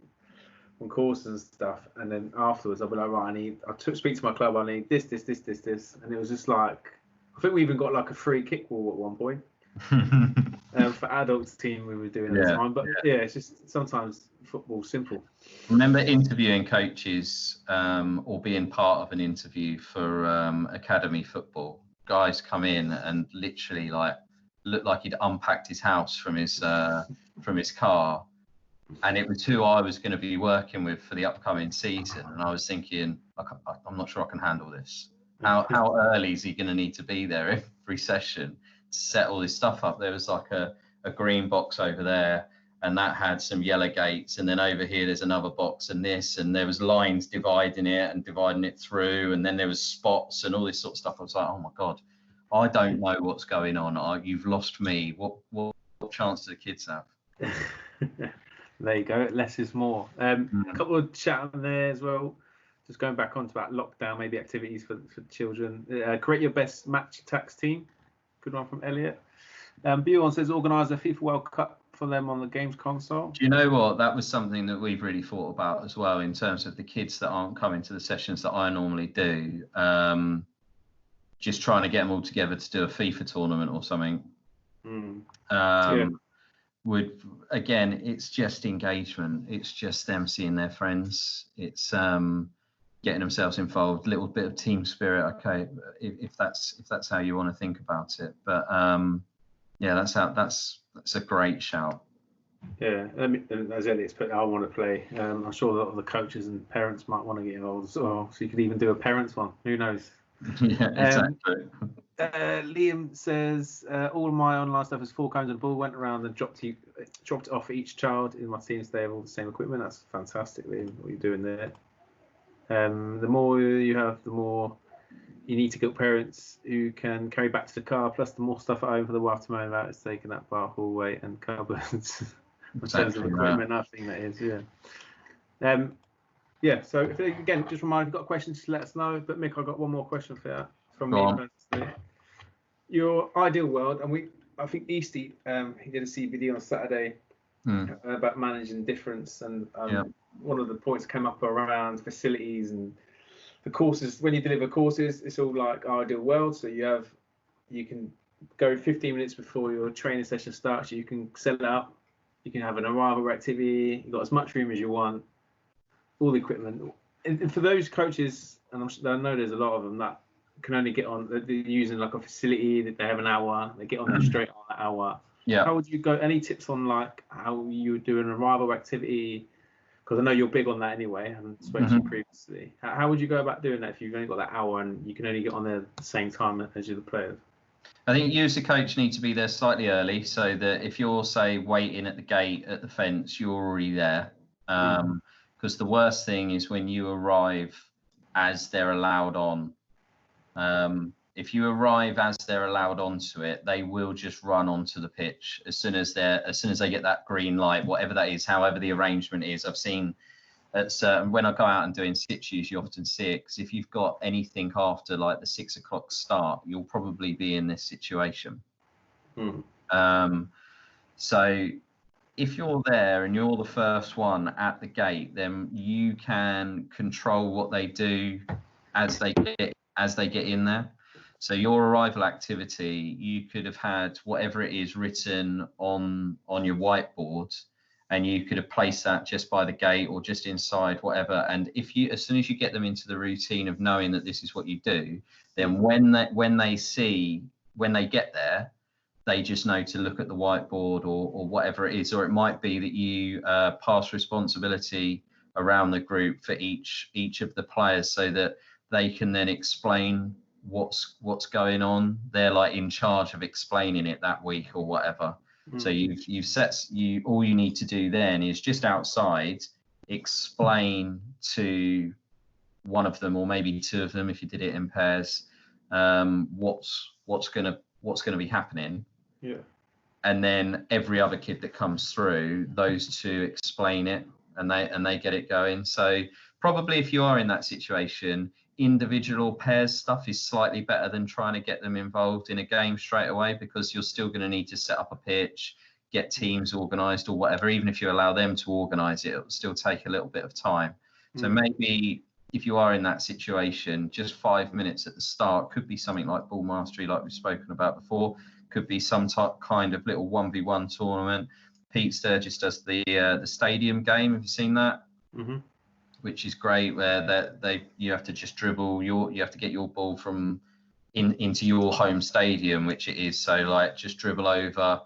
on courses and stuff, and then afterwards I'll be like, right, speak to my club, I need this, and it was just like, I think we even got like a free kick wall at one point. For adults team we were doing at the time, but it's just sometimes football's simple. Remember interviewing coaches or being part of an interview for academy football? Guys come in and literally looked like he'd unpacked his house from his car, and it was who I was going to be working with for the upcoming season, and I was thinking, I'm not sure I can handle this. How early is he going to need to be there every session to set all this stuff up? There was like a green box over there, and that had some yellow gates, and then over here there's another box and this, and there was lines dividing it through, and then there was spots and all this sort of stuff. I was like, oh my God, I don't know what's going on. You've lost me. What chance do the kids have? There you go. Less is more. A couple of chat on there as well. Just going back onto that lockdown, maybe activities for children. Create your best match attacks team. Good one from Elliot. Bjorn says organise a FIFA World Cup for them on the games console. Do you know what? That was something that we've really thought about as well in terms of the kids that aren't coming to the sessions that I normally do. Just trying to get them all together to do a FIFA tournament or something. Again, it's just engagement. It's just them seeing their friends. It's getting themselves involved. A little bit of team spirit. Okay, if that's how you want to think about it. But that's a great shout. Yeah, as Elliot's put, I want to play. I'm sure a lot of the coaches and parents might want to get involved as well. So you could even do a parents one. Who knows? Yeah, exactly. Liam says, all of my online stuff is 4 cones and a ball. Went around and dropped it off each child in my teams. They have all the same equipment. That's fantastic, Liam, what you're doing there. The more you have, the more you need to get parents who can carry back to the car. Plus, the more stuff at home for the wife to moan about is taking that bar hallway and cupboards. In terms of equipment, I think that is, so if again, just remind, if you've got questions, just let us know. But Mick, I've got one more question for you from me personally. Your ideal world, and I think Eastie, he did a CBD on Saturday about managing difference, and one of the points came up around facilities and the courses. When you deliver courses, it's all like ideal world. So you can go 15 minutes before your training session starts. You can set it up. You can have an arrival activity. You've got as much room as you want. All the equipment. And for those coaches, and I know there's a lot of them that can only get on, they're using like a facility that they have an hour, they get on there straight on that hour. Yeah. How would you go? Any tips on like how you do an arrival activity? Because I know you're big on that anyway, and spoke to you previously. How would you go about doing that if you've only got that hour and you can only get on there at the same time as you the players? I think you as a coach need to be there slightly early, so that if you're, say, waiting at the gate at the fence, you're already there. Because the worst thing is when you arrive as they're allowed on. If you arrive as they're allowed onto it, they will just run onto the pitch as soon as they get that green light, whatever that is, however the arrangement is. I've seen at certain, when I go out and doing situs, you often see it, because if you've got anything after like the 6 o'clock start, you'll probably be in this situation. So if you're there and you're the first one at the gate, then you can control what they do as they get in there. So your arrival activity, you could have had whatever it is written on your whiteboard, and you could have placed that just by the gate or just inside, whatever. And if you, as soon as you get them into the routine of knowing that this is what you do, then when they get there, they just know to look at the whiteboard or whatever it is. Or it might be that you pass responsibility around the group for each of the players, so that they can then explain what's going on. They're like in charge of explaining it that week or whatever. So all you need to do then is just outside explain to one of them, or maybe two of them if you did it in pairs, what's gonna be happening. Yeah. And then every other kid that comes through, those two explain it, and they get it going. So probably if you are in that situation, individual pairs stuff is slightly better than trying to get them involved in a game straight away, because you're still going to need to set up a pitch, get teams organised or whatever. Even if you allow them to organise it, it'll still take a little bit of time. So maybe if you are in that situation, just 5 minutes at the start could be something like ball mastery, like we've spoken about before. Could be some kind of little 1v1 tournament. Pete Sturgis does the stadium game. Have you seen that? Which is great, where you have to just dribble you have to get your ball from into your home stadium, which it is. So like just dribble over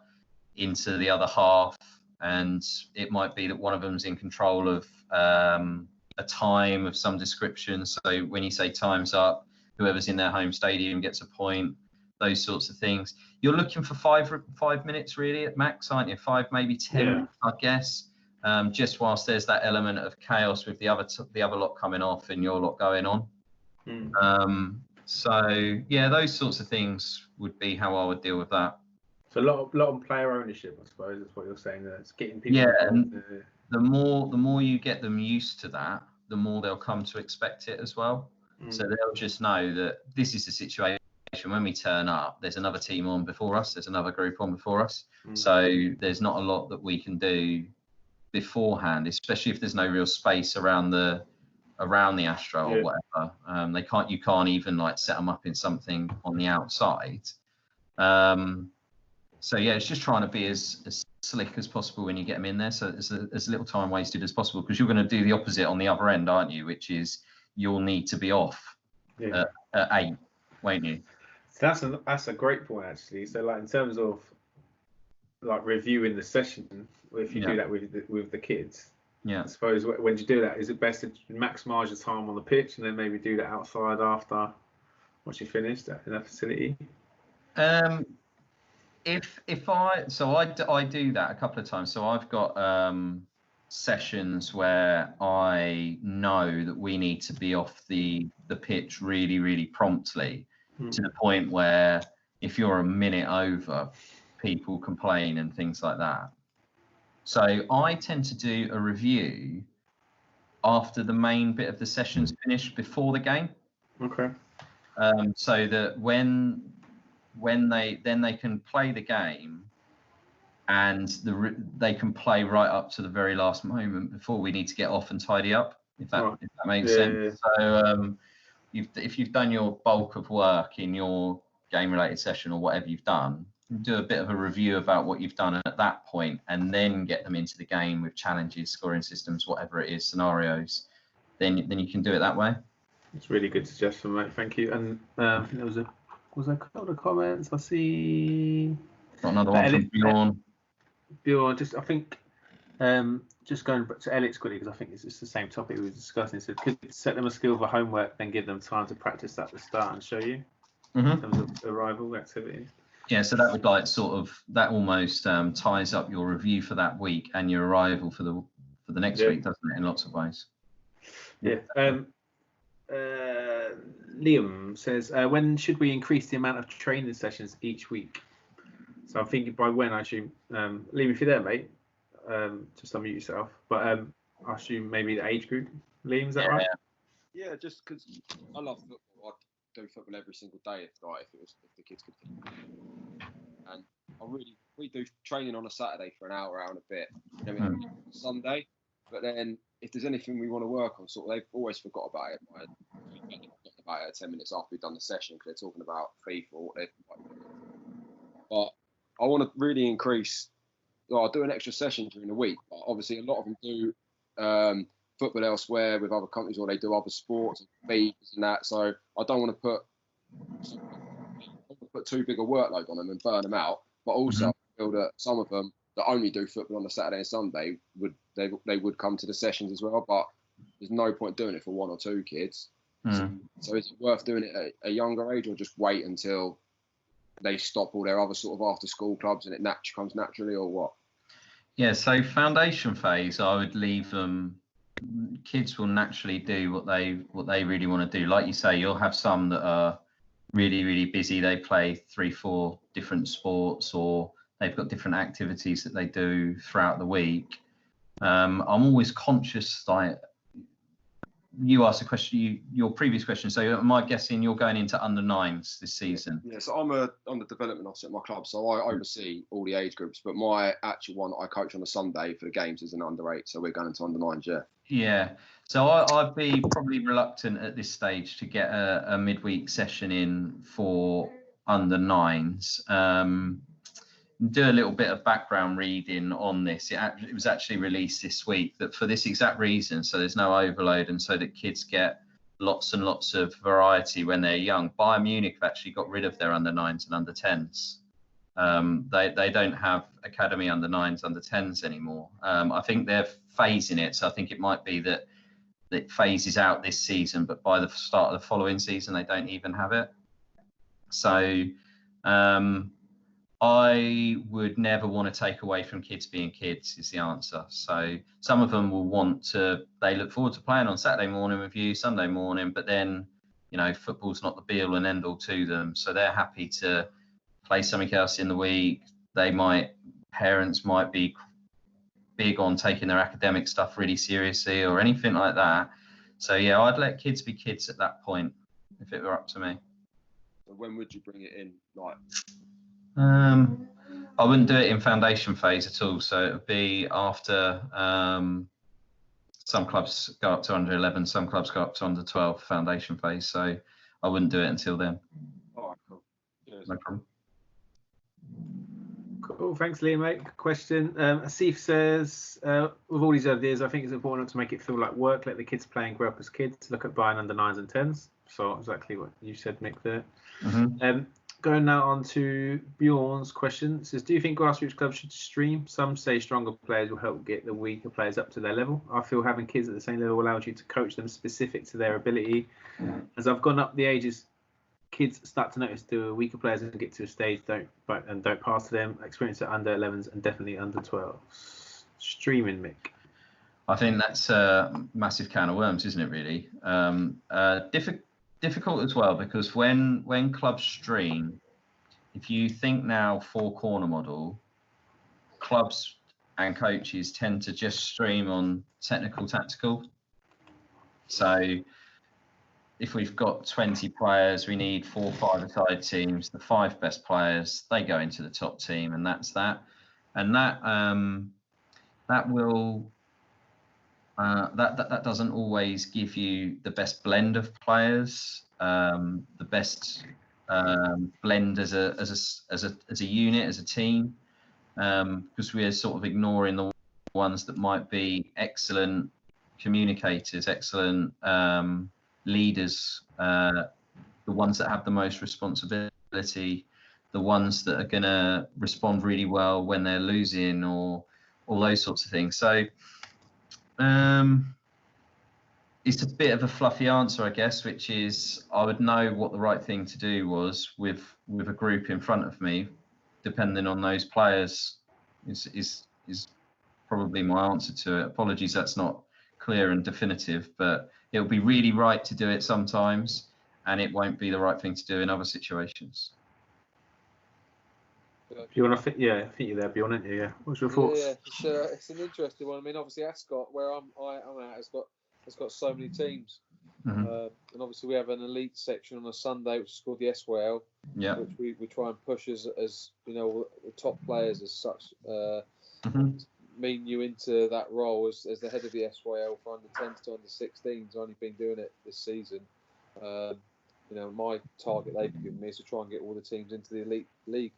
into the other half, and it might be that one of them's in control of a time of some description. So when you say time's up, whoever's in their home stadium gets a point. Those sorts of things. You're looking for 5 minutes really at max, aren't you? 5, maybe 10, I guess. Just whilst there's that element of chaos with the other lot coming off and your lot going on. So yeah, those sorts of things would be how I would deal with that. So a lot of player ownership, I suppose, is what you're saying. That it's getting people. Yeah, and the more you get them used to that, the more they'll come to expect it as well. So they'll just know that this is the situation. When we turn up, there's another team on before us, there's another group on before us. So there's not a lot that we can do beforehand, especially if there's no real space around the Astro or whatever. You can't even like set them up in something on the outside. So yeah, it's just trying to be as slick as possible when you get them in there, so as little time wasted as possible, because you're going to do the opposite on the other end, aren't you? Which is you'll need to be off at 8, won't you? So that's a great point actually. So like in terms of like reviewing the session, if you do that with the kids, I suppose when you do that, is it best to maximise your time on the pitch and then maybe do that outside after once you finish that in that facility? I do that a couple of times. So I've got sessions where I know that we need to be off the pitch really, really promptly, to the point where if you're a minute over, people complain and things like that. So I tend to do a review after the main bit of the session's finished, before the game. Okay. So that when they can play the game, and they can play right up to the very last moment before we need to get off and tidy up, if that makes sense. So if you've done your bulk of work in your game-related session or whatever you've done, do a bit of a review about what you've done at that point, and then get them into the game with challenges, scoring systems, whatever it is, scenarios. Then you can do it that way. It's really good suggestion, mate. Thank you. And I think there was a couple of comments. I see Got another one from Bjorn. Bjorn, I think, just going back to Elliot's quickly, because I think it's the same topic we were discussing. So could set them a skill for homework, then give them time to practice at the start and show you in terms of arrival activities. Yeah, so that would that almost ties up your review for that week and your arrival for the next week, doesn't it? In lots of ways. Yeah. Liam says, when should we increase the amount of training sessions each week? So I'm thinking by when, I assume. Liam, if you're there, mate, just unmute yourself. But I assume maybe the age group. Liam, is that right? Yeah, just because I love football. I'd do football every single day if the kids could. And we do training on a Saturday for an hour and a bit. Sunday, but then if there's anything we want to work on, they've always forgot about it. About it 10 minutes after we've done the session because they're talking about FIFA or whatever. But I want to really increase. I'll do an extra session during the week. But obviously, a lot of them do football elsewhere with other companies, or they do other sports and feeds and that. So I don't want to put too big a workload on them and burn them out. But also, I feel that some of them that only do football on the Saturday and Sunday would come to the sessions as well. But there's no point doing it for one or two kids. So is it worth doing it at a younger age, or just wait until they stop all their other sort of after school clubs and it comes naturally, or what? Yeah, so foundation phase, I would leave them. Kids will naturally do what they really want to do. Like you say, you'll have some that are really, really busy. They play 3-4 different sports, or they've got different activities that they do throughout the week. I'm always conscious, like you asked a question, your previous question. So am I guessing you're going into under 9s this season? Yeah, so I'm the development officer at my club, so I oversee all the age groups. But my actual one I coach on a Sunday for the games is an under 8, so we're going into under 9s. Yeah. Yeah. So I'd be probably reluctant at this stage to get a midweek session in for under 9s. Do a little bit of background reading on this. It was actually released this week that for this exact reason, so there's no overload and so that kids get lots and lots of variety when they're young. Bayern Munich have actually got rid of their under 9s and under 10s. They don't have academy under 9s, under 10s anymore. I think they're phasing it, so I think it might be that it phases out this season, but by the start of the following season, they don't even have it. So I would never want to take away from kids being kids is the answer. So some of them will they look forward to playing on Saturday morning with you, Sunday morning, but then, football's not the be all and end all to them. So they're happy to play something else in the week. Parents might be big on taking their academic stuff really seriously or anything like that. So yeah, I'd let kids be kids at that point if it were up to me. So when would you bring it in? I wouldn't do it in foundation phase at all. So it would be after some clubs go up to under 11, some clubs go up to under 12 foundation phase. So I wouldn't do it until then. All right, cool. Cheers. No problem. Cool, thanks, Liam, mate. Good question. Asif says, with all these ideas, I think it's important to make it feel like work. Let the kids play and grow up as kids. Look at buying under 9s and 10s. So exactly what you said, Mick, there. Going now on to Bjorn's question. It says, do you think grassroots clubs should stream? Some say stronger players will help get the weaker players up to their level. I feel having kids at the same level allows you to coach them specific to their ability. As I've gone up the ages, kids start to notice the weaker players and get to a stage don't pass to them. Experience at under 11s and definitely under 12s. Streaming, Mick. I think that's a massive can of worms, isn't it, really? Difficult as well, because when clubs stream, if you think now 4-corner model, clubs and coaches tend to just stream on tactical. So if we've got 20 players, we need 4 5-a-side teams. The 5 best players, they go into the top team, and that's that. And that doesn't always give you the best blend of players, the best blend as a unit, as a team, because we're sort of ignoring the ones that might be excellent communicators, excellent leaders, the ones that have the most responsibility the ones that are going to respond really well when they're losing, or all those sorts of things. So it's a bit of a fluffy answer, I guess, which is I would know what the right thing to do was with a group in front of me, depending on those players. Is probably my answer to it. Apologies, that's not clear and definitive, but it'll be really right to do it sometimes, and it won't be the right thing to do in other situations. You want to I think you're there, Bjorn, aren't you? Yeah. What's your thoughts? Yeah, it's an interesting one. I mean, obviously Ascot, where I'm at, has got so many teams, and obviously we have an elite section on a Sunday, which is called the SYL, which we try and push as you know, the top players as such. Mean you into that role as the head of the SYL for under 10s to under 16s. I've only been doing it this season. You know, my target they've given me is to try and get all the teams into the elite league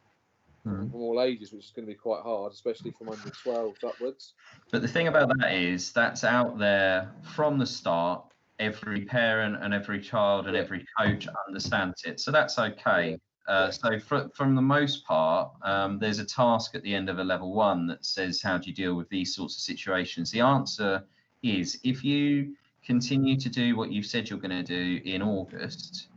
from all ages, which is going to be quite hard, especially from under 12s upwards. But the thing about that is that's out there from the start. Every parent and every child and every coach understands it, so that's okay. So from the most part, there's a task at the end of a level 1 that says, how do you deal with these sorts of situations? The answer is, if you continue to do what you've said you're going to do in August,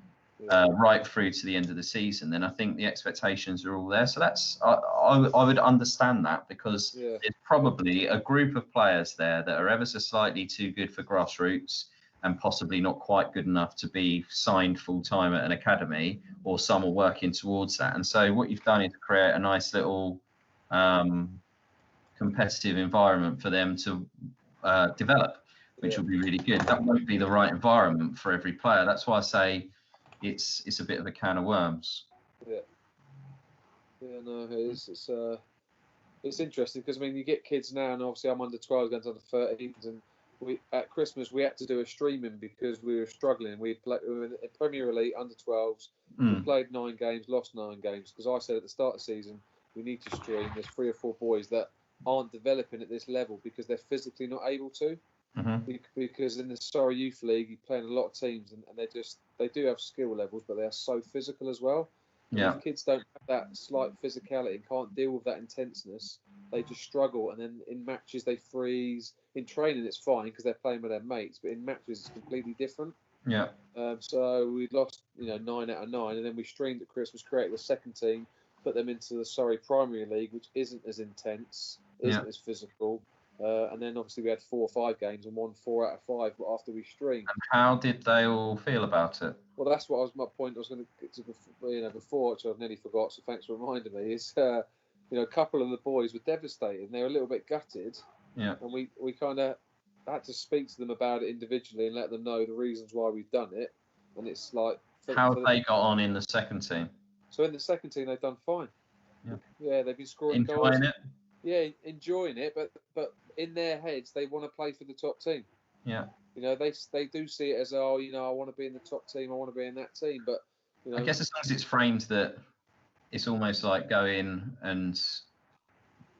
right through to the end of the season, then I think the expectations are all there. So that's I would understand that, because there's probably a group of players there that are ever so slightly too good for grassroots, and possibly not quite good enough to be signed full-time at an academy, or some are working towards that. And so what you've done is create a nice little competitive environment for them to develop, which will be really good. That won't be the right environment for every player. That's why I say it's a bit of a can of worms. No, it's interesting, because I mean, you get kids now, and obviously I'm under 12s going to under 13s, and at Christmas we had to do a streaming because we were struggling. We were in Premier Elite under 12s. We played 9 games, lost 9 games, because I said at the start of the season we need to stream. There's 3 or 4 boys that aren't developing at this level because they're physically not able to. Because in the Surrey Youth League, you play in a lot of teams, and they do have skill levels, but they are so physical as well. If kids don't have that slight physicality and can't deal with that intenseness, they just struggle. And then in matches they freeze. In training it's fine because they're playing with their mates, but in matches it's completely different. So we lost 9 out of 9, and then we streamed at Christmas, created a second team, put them into the Surrey Primary League, which isn't as intense, isn't as physical. And then obviously we had 4 or 5 games and won 4 out of 5 after we streamed. And how did they all feel about it? Well, that's what my point I was going to get to before, which I've nearly forgot. So thanks for reminding me. Is a couple of the boys were devastated. And they were a little bit gutted. And we kind of had to speak to them about it individually and let them know the reasons why we've done it. And it's like, how have they got on in the second team? So in the second team they've done fine. They've been scoring goals. Enjoying it. Yeah, enjoying it, but in their heads they want to play for the top team. They do see it as, I want to be in the top team, I want to be in that team. But I guess as long as it's framed that it's almost like going, and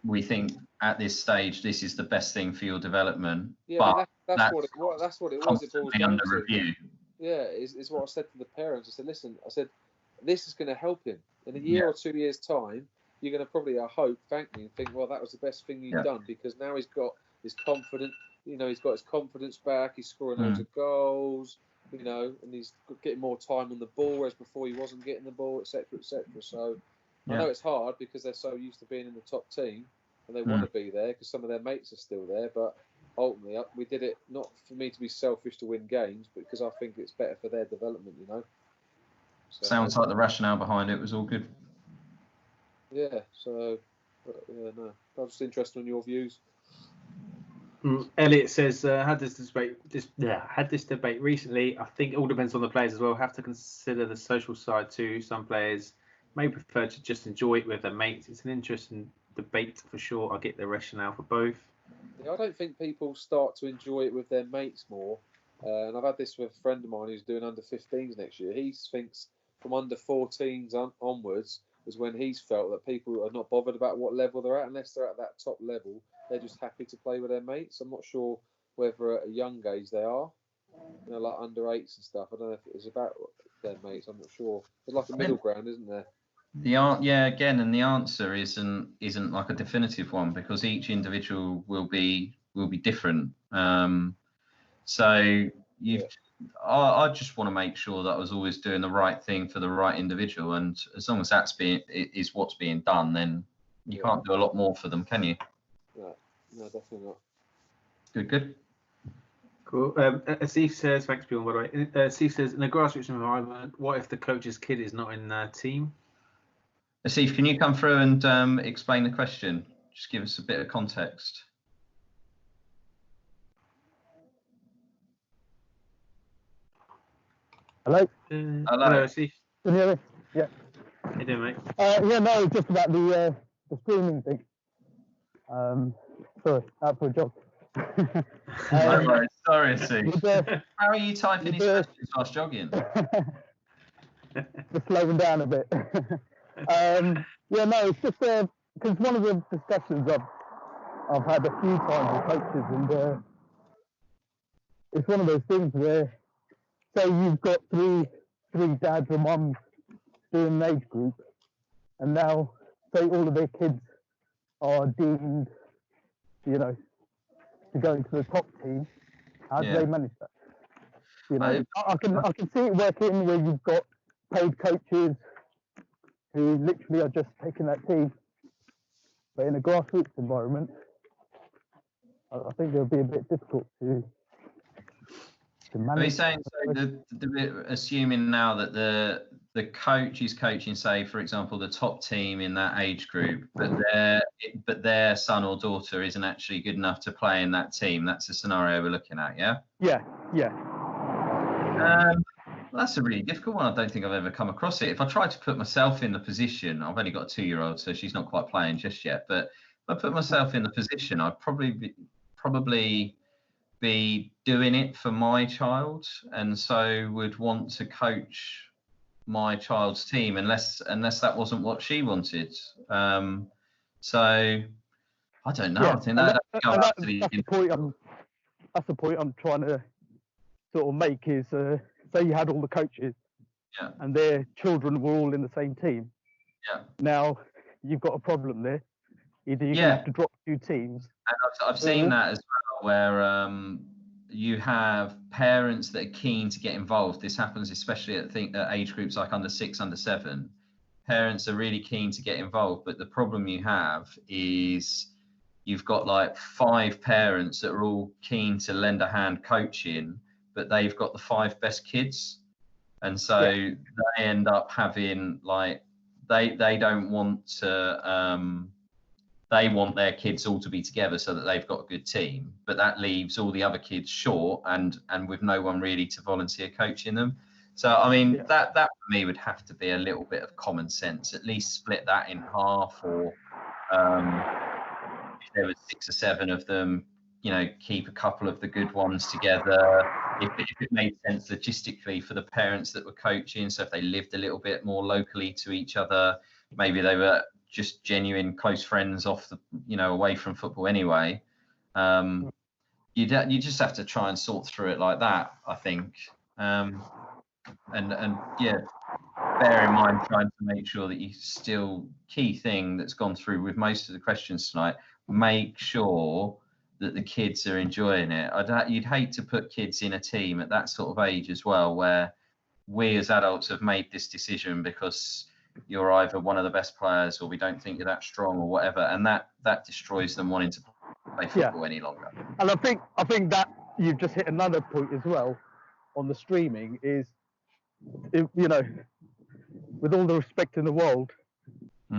we think at this stage this is the best thing for your development. But that's what it was. Constantly under review. Yeah, is what I said to the parents. I said, listen, this is going to help him in a year or 2 years' time. You're going to probably, I hope, thank me and think, well, that was the best thing you've done, because now he's got his confidence. He's got his confidence back. He's scoring loads of goals. And he's getting more time on the ball, whereas before he wasn't getting the ball, etc., etc. So I know it's hard because they're so used to being in the top team and they want to be there because some of their mates are still there. But ultimately, we did it not for me to be selfish to win games, but because I think it's better for their development. So, sounds like the rationale behind it was all good. So I'm just interested in your views. Elliot says, had this debate recently. I think it all depends on the players as well. Have to consider the social side too. Some players may prefer to just enjoy it with their mates. It's an interesting debate for sure. I get the rationale for both. I don't think people start to enjoy it with their mates more. And I've had this with a friend of mine who's doing under 15s next year. He thinks from under 14s onwards is when he's felt that people are not bothered about what level they're at unless they're at that top level. They're just happy to play with their mates. I'm not sure whether at a young age they are, like under 8s and stuff. I don't know if it's about their mates. I'm not sure. There's like a middle ground, isn't there? Again, and the answer isn't like a definitive one, because each individual will be different. So I just want to make sure that I was always doing the right thing for the right individual, and as long as is what's being done, then you can't do a lot more for them, can you? No, definitely not. Good. Cool. Steve says, thanks, Bjorn, by the way. Steve says, in a grassroots environment, what if the coach's kid is not in their team? Steve, can you come through and explain the question? Just give us a bit of context. Hello? Hello, Steve. Can you hear me? Yeah. How you doing, mate? No, just about the streaming thing. Sorry, out for a jog. Sorry, Steve. How are you typing his questions whilst jogging? Just slowing down a bit. It's just because one of the discussions I've had a few times with coaches, and it's one of those things where, say you've got three dads and mums doing an age group, and now say all of their kids are deemed, to go into the top team. How do they manage that? I can see it working where you've got paid coaches who literally are just taking that team, but in a grassroots environment, I think it'll be a bit difficult to manage. Are you saying, assuming now that the coach is coaching, say, for example, the top team in that age group, but their son or daughter isn't actually good enough to play in that team? That's the scenario we're looking at, yeah? Yeah. That's a really difficult one. I don't think I've ever come across it. If I try to put myself in the position, I've only got a 2-year-old, so she's not quite playing just yet, but if I put myself in the position, I'd probably be doing it for my child, and so would want to coach my child's team unless that wasn't what she wanted. So I don't know. I think that's the point I'm trying to sort of make is, say you had all the coaches and their children were all in the same team. Now you've got a problem there. Either you're going to have to drop 2 teams. And I've seen that as well, where you have parents that are keen to get involved. This happens especially at age groups like under 6, under 7. Parents are really keen to get involved, but the problem you have is you've got like 5 parents that are all keen to lend a hand coaching, but they've got the 5 best kids, and so they end up having like they don't want to. They want their kids all to be together so that they've got a good team, but that leaves all the other kids short and with no one really to volunteer coaching them. So I mean that for me would have to be a little bit of common sense. At least split that in half, or if there was 6 or 7 of them, keep a couple of the good ones together. If it made sense logistically for the parents that were coaching, so if they lived a little bit more locally to each other, maybe they were just genuine close friends off the, away from football anyway. You just have to try and sort through it like that, I think. And bear in mind trying to make sure that you still, key thing that's gone through with most of the questions tonight, make sure that the kids are enjoying it. You'd hate to put kids in a team at that sort of age as well, where we as adults have made this decision because you're either one of the best players or we don't think you're that strong or whatever, and that destroys them wanting to play football any longer. And I think that you've just hit another point as well on the streaming is, with all the respect in the world,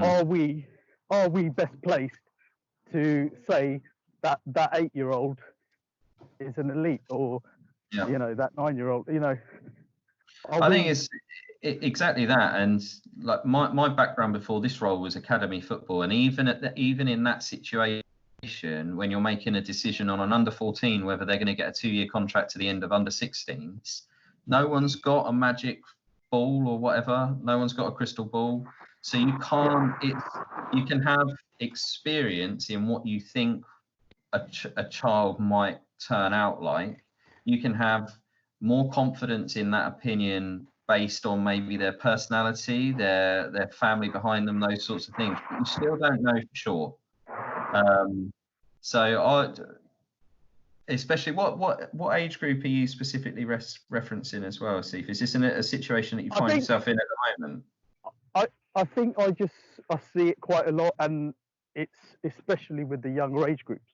are we best placed to say that 8-year-old is an elite, or that 9-year-old? I think it's exactly that. And like my background before this role was academy football, and even in that situation, when you're making a decision on an under 14 whether they're going to get a 2-year contract to the end of under 16s, no one's got a magic ball or whatever. No one's got a crystal ball, so you can't. You can have experience in what you think a child might turn out like. You can have more confidence in that opinion based on maybe their personality, their family behind them, those sorts of things. But you still don't know for sure. Especially what age group are you specifically referencing as well, Steve? Is this a situation that you find yourself in at the moment? I think I see it quite a lot, and it's especially with the younger age groups,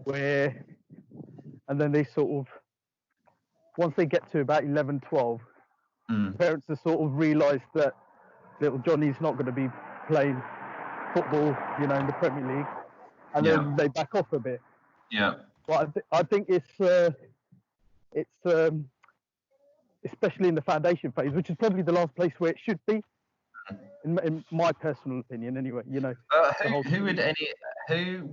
where, and then they sort of, once they get to about 11, 12, parents have sort of realised that little Johnny's not going to be playing football, in the Premier League, and then they back off a bit. Yeah. But I think it's especially in the foundation phase, which is probably the last place where it should be, in my personal opinion, anyway.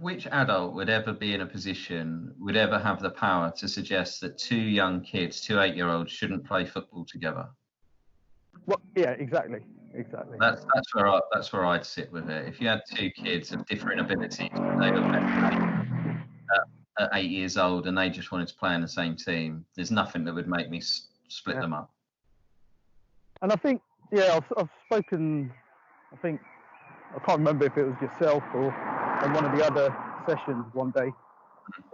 Which adult would ever be in a position, would ever have the power to suggest that two young kids, 2 8-year-olds, shouldn't play football together? Well, yeah, exactly. That's where I'd sit with it. If you had two kids of different abilities, they were at 8 years old and they just wanted to play in the same team, there's nothing that would make me split them up. And I think, I've spoken, I can't remember if it was yourself or on one of the other sessions one day.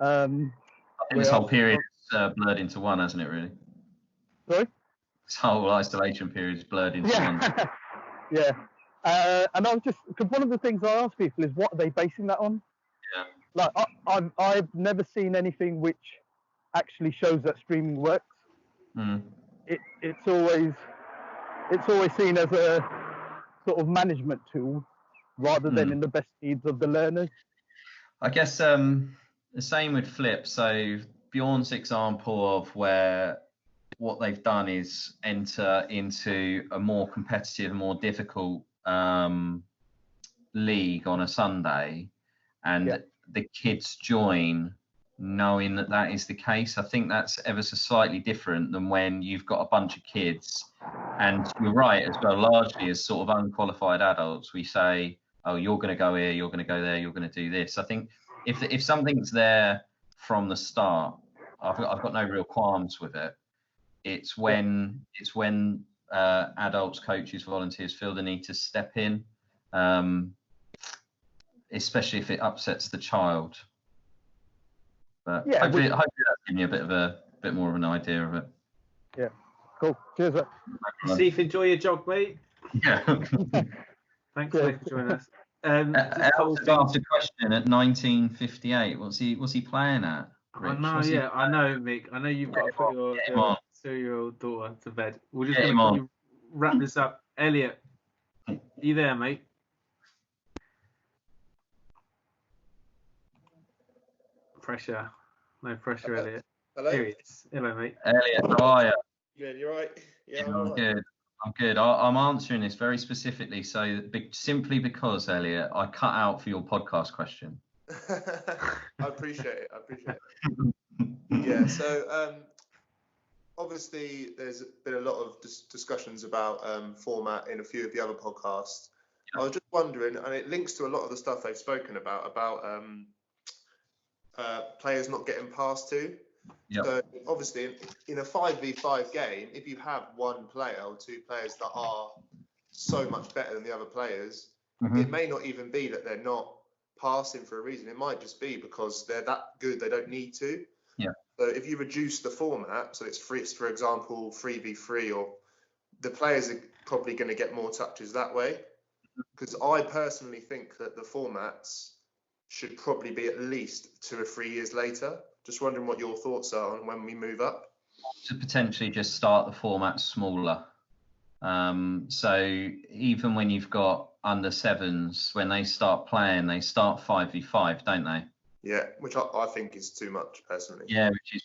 I think this whole period is blurred into one, hasn't it, really? Sorry? This whole isolation period is blurred into one. Yeah. And I was because one of the things I ask people is, what are they basing that on? Yeah. Like, I've never seen anything which actually shows that streaming works. It's always seen as a sort of management tool rather than in the best needs of the learners. I guess the same with Flip. So Bjorn's example of where what they've done is enter into a more competitive, more difficult league on a Sunday, and the kids join knowing that is the case. I think that's ever so slightly different than when you've got a bunch of kids, and you're right as well, largely as sort of unqualified adults, we say, oh, you're going to go here, you're going to go there, you're going to do this. I think if something's there from the start, I've got no real qualms with it. It's when adults, coaches, volunteers feel the need to step in, especially if it upsets the child. But hopefully that's given you a bit more of an idea of it. Yeah, cool. Cheers, mate. Steve, enjoy your jog, mate. Yeah. Thanks for joining us. Elf asked a question at 1958. What's he playing at? Rich? I know, Mick. I know you've got to put your 2-year-old daughter to bed. We're just going to wrap this up. Elliot, are you there, mate? Pressure. No pressure, Elliot. Hello? Here he is. Hello, mate. Elliot, how are you? Good, you right? Yeah, I'm good. I'm good. I'm answering this very specifically, simply because, Elliot, I cut out for your podcast question. I appreciate it. Yeah, so obviously there's been a lot of discussions about format in a few of the other podcasts. I was just wondering, and it links to a lot of the stuff they've spoken about players not getting passed to. Yep. So obviously in a 5v5 game, if you have one player or two players that are so much better than the other players, it may not even be that they're not passing for a reason. It might just be because they're that good they don't need to. Yeah. So if you reduce the format, so it's for example 3v3, or the players are probably going to get more touches that way. Because I personally think that the formats should probably be at least 2 or 3 years later. Just wondering what your thoughts are on when we move up. To potentially just start the format smaller. So even when you've got under 7s, when they start playing, they start 5v5, don't they? Yeah, which I think is too much personally. Yeah, which is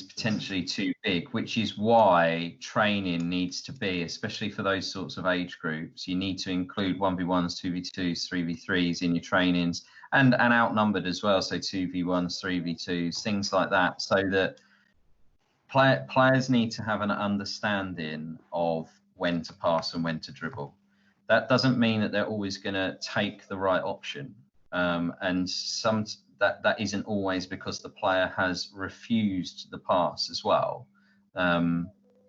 potentially too big, which is why training needs to be, especially for those sorts of age groups, you need to include 1v1s, 2v2s, 3v3s in your trainings, and outnumbered as well, so 2v1s, 3v2s, things like that, so that players need to have an understanding of when to pass and when to dribble. That doesn't mean that they're always going to take the right option. And that isn't always because the player has refused the pass as well.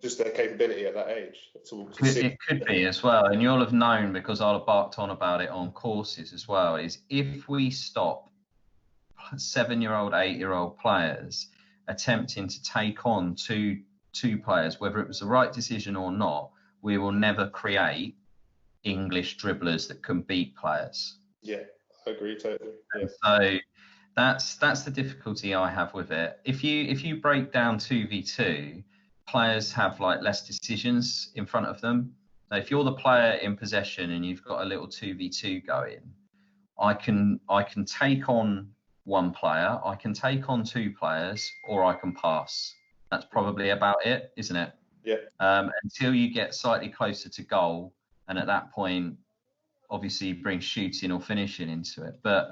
just their capability at that age. That's all. It could be as well, and you'll have known because I'll have barked on about it on courses as well, is if we stop 7-year-old, 8-year-old players attempting to take on two players, whether it was the right decision or not, we will never create English dribblers that can beat players. Yeah, I agree totally. Yeah. So that's the difficulty I have with it. If you break down 2v2, players have like less decisions in front of them. Now, if you're the player in possession and you've got a little 2v2 going, I can take on one player, I can take on two players, or I can pass. That's probably about it, isn't it? Yeah. Until you get slightly closer to goal, and at that point, obviously, you bring shooting or finishing into it. But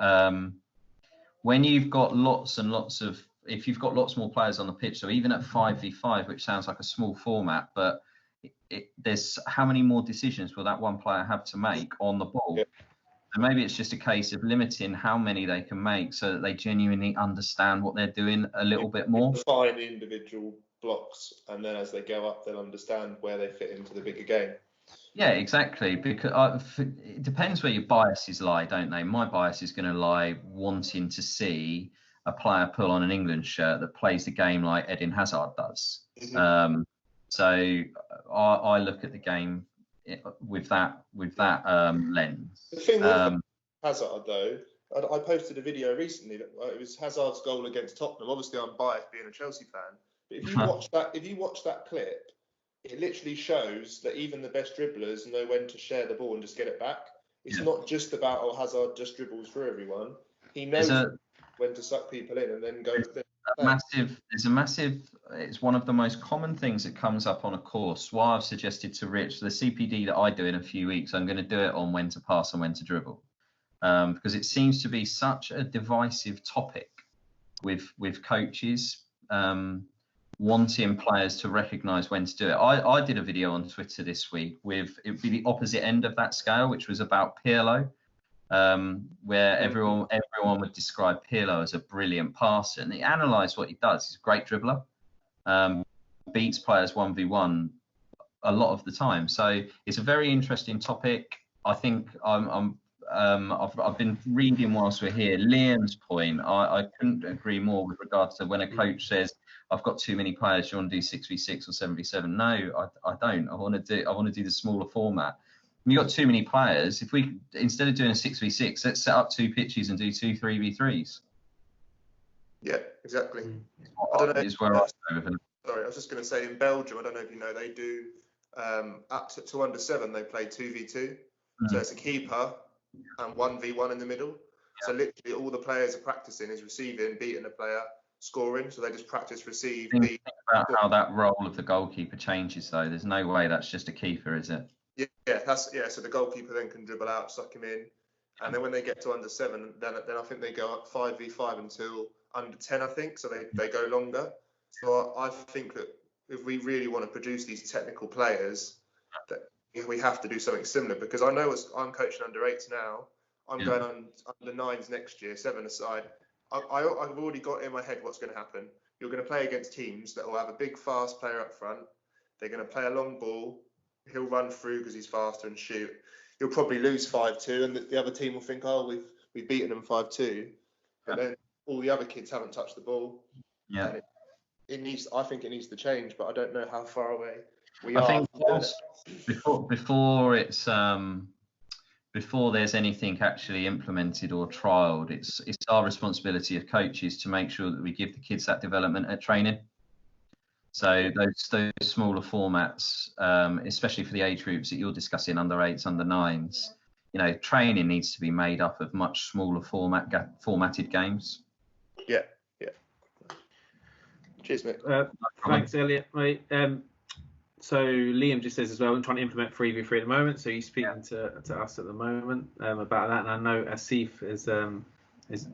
when you've got lots and lots of, if you've got lots more players on the pitch, so even at 5v5, which sounds like a small format, but there's how many more decisions will that one player have to make on the ball? Yeah. And maybe it's just a case of limiting how many they can make so that they genuinely understand what they're doing a little bit more. Define the individual blocks, and then as they go up, they'll understand where they fit into the bigger game. Yeah, exactly. Because it depends where your biases lie, don't they? My bias is going to lie wanting to see a player pull on an England shirt that plays the game like Eden Hazard does. Mm-hmm. So I look at the game with that lens. The thing with Hazard, though, I posted a video recently that it was Hazard's goal against Tottenham. Obviously, I'm biased being a Chelsea fan, but if you watch that clip, it literally shows that even the best dribblers know when to share the ball and just get it back. It's not just about Hazard just dribbles through everyone. He knows when to suck people in and then go. It's one of the most common things that comes up on a course. Why I've suggested to Rich, the CPD that I do in a few weeks, I'm going to do it on when to pass and when to dribble, because it seems to be such a divisive topic with coaches wanting players to recognise when to do it. I did a video on Twitter this week with, it would be the opposite end of that scale, which was about Pirlo. Where everyone would describe Pirlo as a brilliant passer, and he analysed what he does. He's a great dribbler, beats players 1v1 a lot of the time. So it's a very interesting topic. I think I've been reading whilst we're here. Liam's point, I couldn't agree more with regards to when a coach says, "I've got too many players. Do you want to do 6v6 or 7v7?" No, I don't. I want to do the smaller format. You've got too many players. If we, instead of doing a 6v6, let's set up two pitches and do 2 3v3s. Yeah, exactly. I don't know. Is where I go with it. Sorry, I was just going to say, in Belgium, I don't know if you know, they do up to under 7, they play 2v2. So it's a keeper and 1v1 in the middle. So literally all the players are practicing is receiving, beating a player, scoring. So they just practice, receive, beat. Think about how that role of the goalkeeper changes, though. There's no way that's just a keeper, is it? Yeah, so the goalkeeper then can dribble out, suck him in, and then when they get to under 7, then I think they go up 5v5 until under 10, I think, so they go longer. So I think that if we really want to produce these technical players, that we have to do something similar, because I know I'm coaching under 8s now. I'm going on under 9s next year, 7 aside. I've already got in my head what's going to happen. You're going to play against teams that will have a big, fast player up front. They're going to play a long ball. He'll run through because he's faster and shoot. You'll probably lose 5-2, and the other team will think, "Oh, we've beaten them 5-2," but then all the other kids haven't touched the ball. Yeah, and it needs. I think it needs to change, but I don't know how far away we are. I think before there's anything actually implemented or trialled, it's our responsibility as coaches to make sure that we give the kids that development at training. So those smaller formats, especially for the age groups that you're discussing, under 8s, under 9s, training needs to be made up of much smaller formatted games. Yeah. Cheers, mate. Thanks, Elliot. Mate. So Liam just says as well, I'm trying to implement 3v3 at the moment. So he's speaking to us at the moment about that, and I know Asif is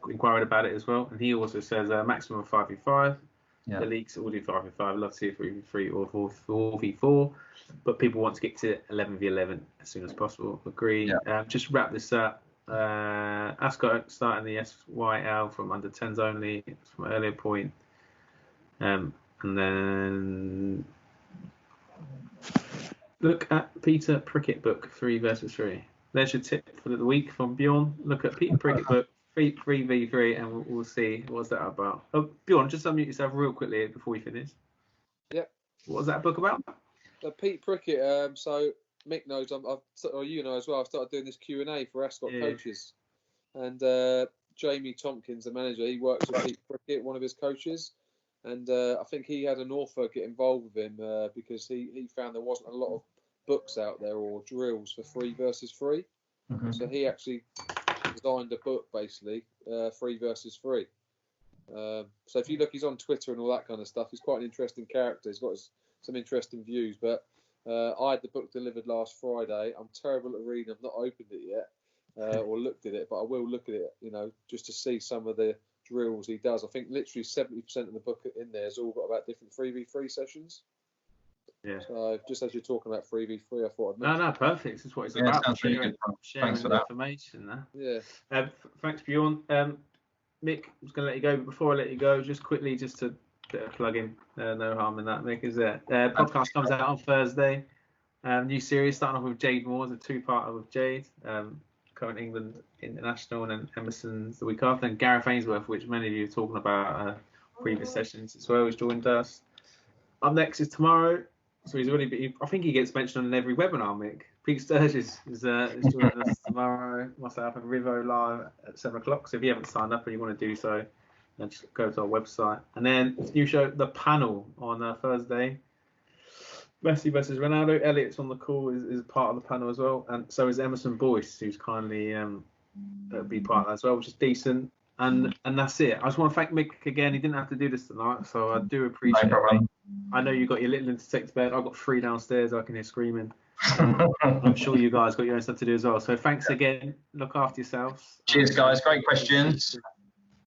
inquiring about it as well, and he also says maximum of 5v5. Yeah. The leagues all do 5v5. I'd love to see a 3v3 or 4v4, but people want to get to 11v11 as soon as possible. Agree. Yeah. Just wrap this up. Ascot starting the SYL from under 10s only. It's from an earlier point. And then Look at Peter Prickett book 3 versus 3. There's your tip for the week from Bjorn. Look at Peter Prickett book 3v3 and we'll see what's that about. Oh, Bjorn, just unmute yourself real quickly before we finish. Yep. What was that book about? Pete Prickett. So Mick knows, or you know as well. I've started doing this Q&A for Ascot coaches, and Jamie Tompkins, the manager, he works with Pete Prickett, one of his coaches, and I think he had an author get involved with him because he found there wasn't a lot of books out there or drills for 3 versus 3. Mm-hmm. So he actually designed a book basically 3 versus 3. So if you look, he's on Twitter and all that kind of stuff. He's quite an interesting character. He's got some interesting views. But I had the book delivered last Friday. I'm terrible at reading. I've not opened it yet or looked at it, but I will look at it, just to see some of the drills he does. I think literally 70% of the book in there has all got about different 3v3 sessions. Yeah. So just as you're talking about 3v3, I thought I'd mention. No, perfect. That's what it's about. Sharing thanks for that information. Yeah. Thanks, Bjorn. Mick, I'm just going to let you go, but before I let you go, just quickly, just to bit of plug-in, no harm in that, Mick, is there? Podcast comes out on Thursday. New series starting off with Jade Moore, a 2-parter with Jade, current England international, and then Emerson's the week after, and Gareth Ainsworth, which many of you are talking about previous sessions as well, has joined us. Up next is tomorrow. So I think he gets mentioned on every webinar, Mick. Pete Sturgis is joining us tomorrow, myself and Rivo live at 7 o'clock. So if you haven't signed up and you want to do so, then just go to our website. And then new show, The Panel, on Thursday. Messi versus Ronaldo. Elliot's on the call, is part of the panel as well. And so is Emerson Boyce, who's kindly be part of that as well, which is decent. And that's it. I just want to thank Mick again. He didn't have to do this tonight, so I do appreciate it. I know you got your little one to take to bed. I've got 3 downstairs. I can hear screaming. I'm sure you guys got your own stuff to do as well. So thanks again. Look after yourselves. Cheers, guys. Great questions.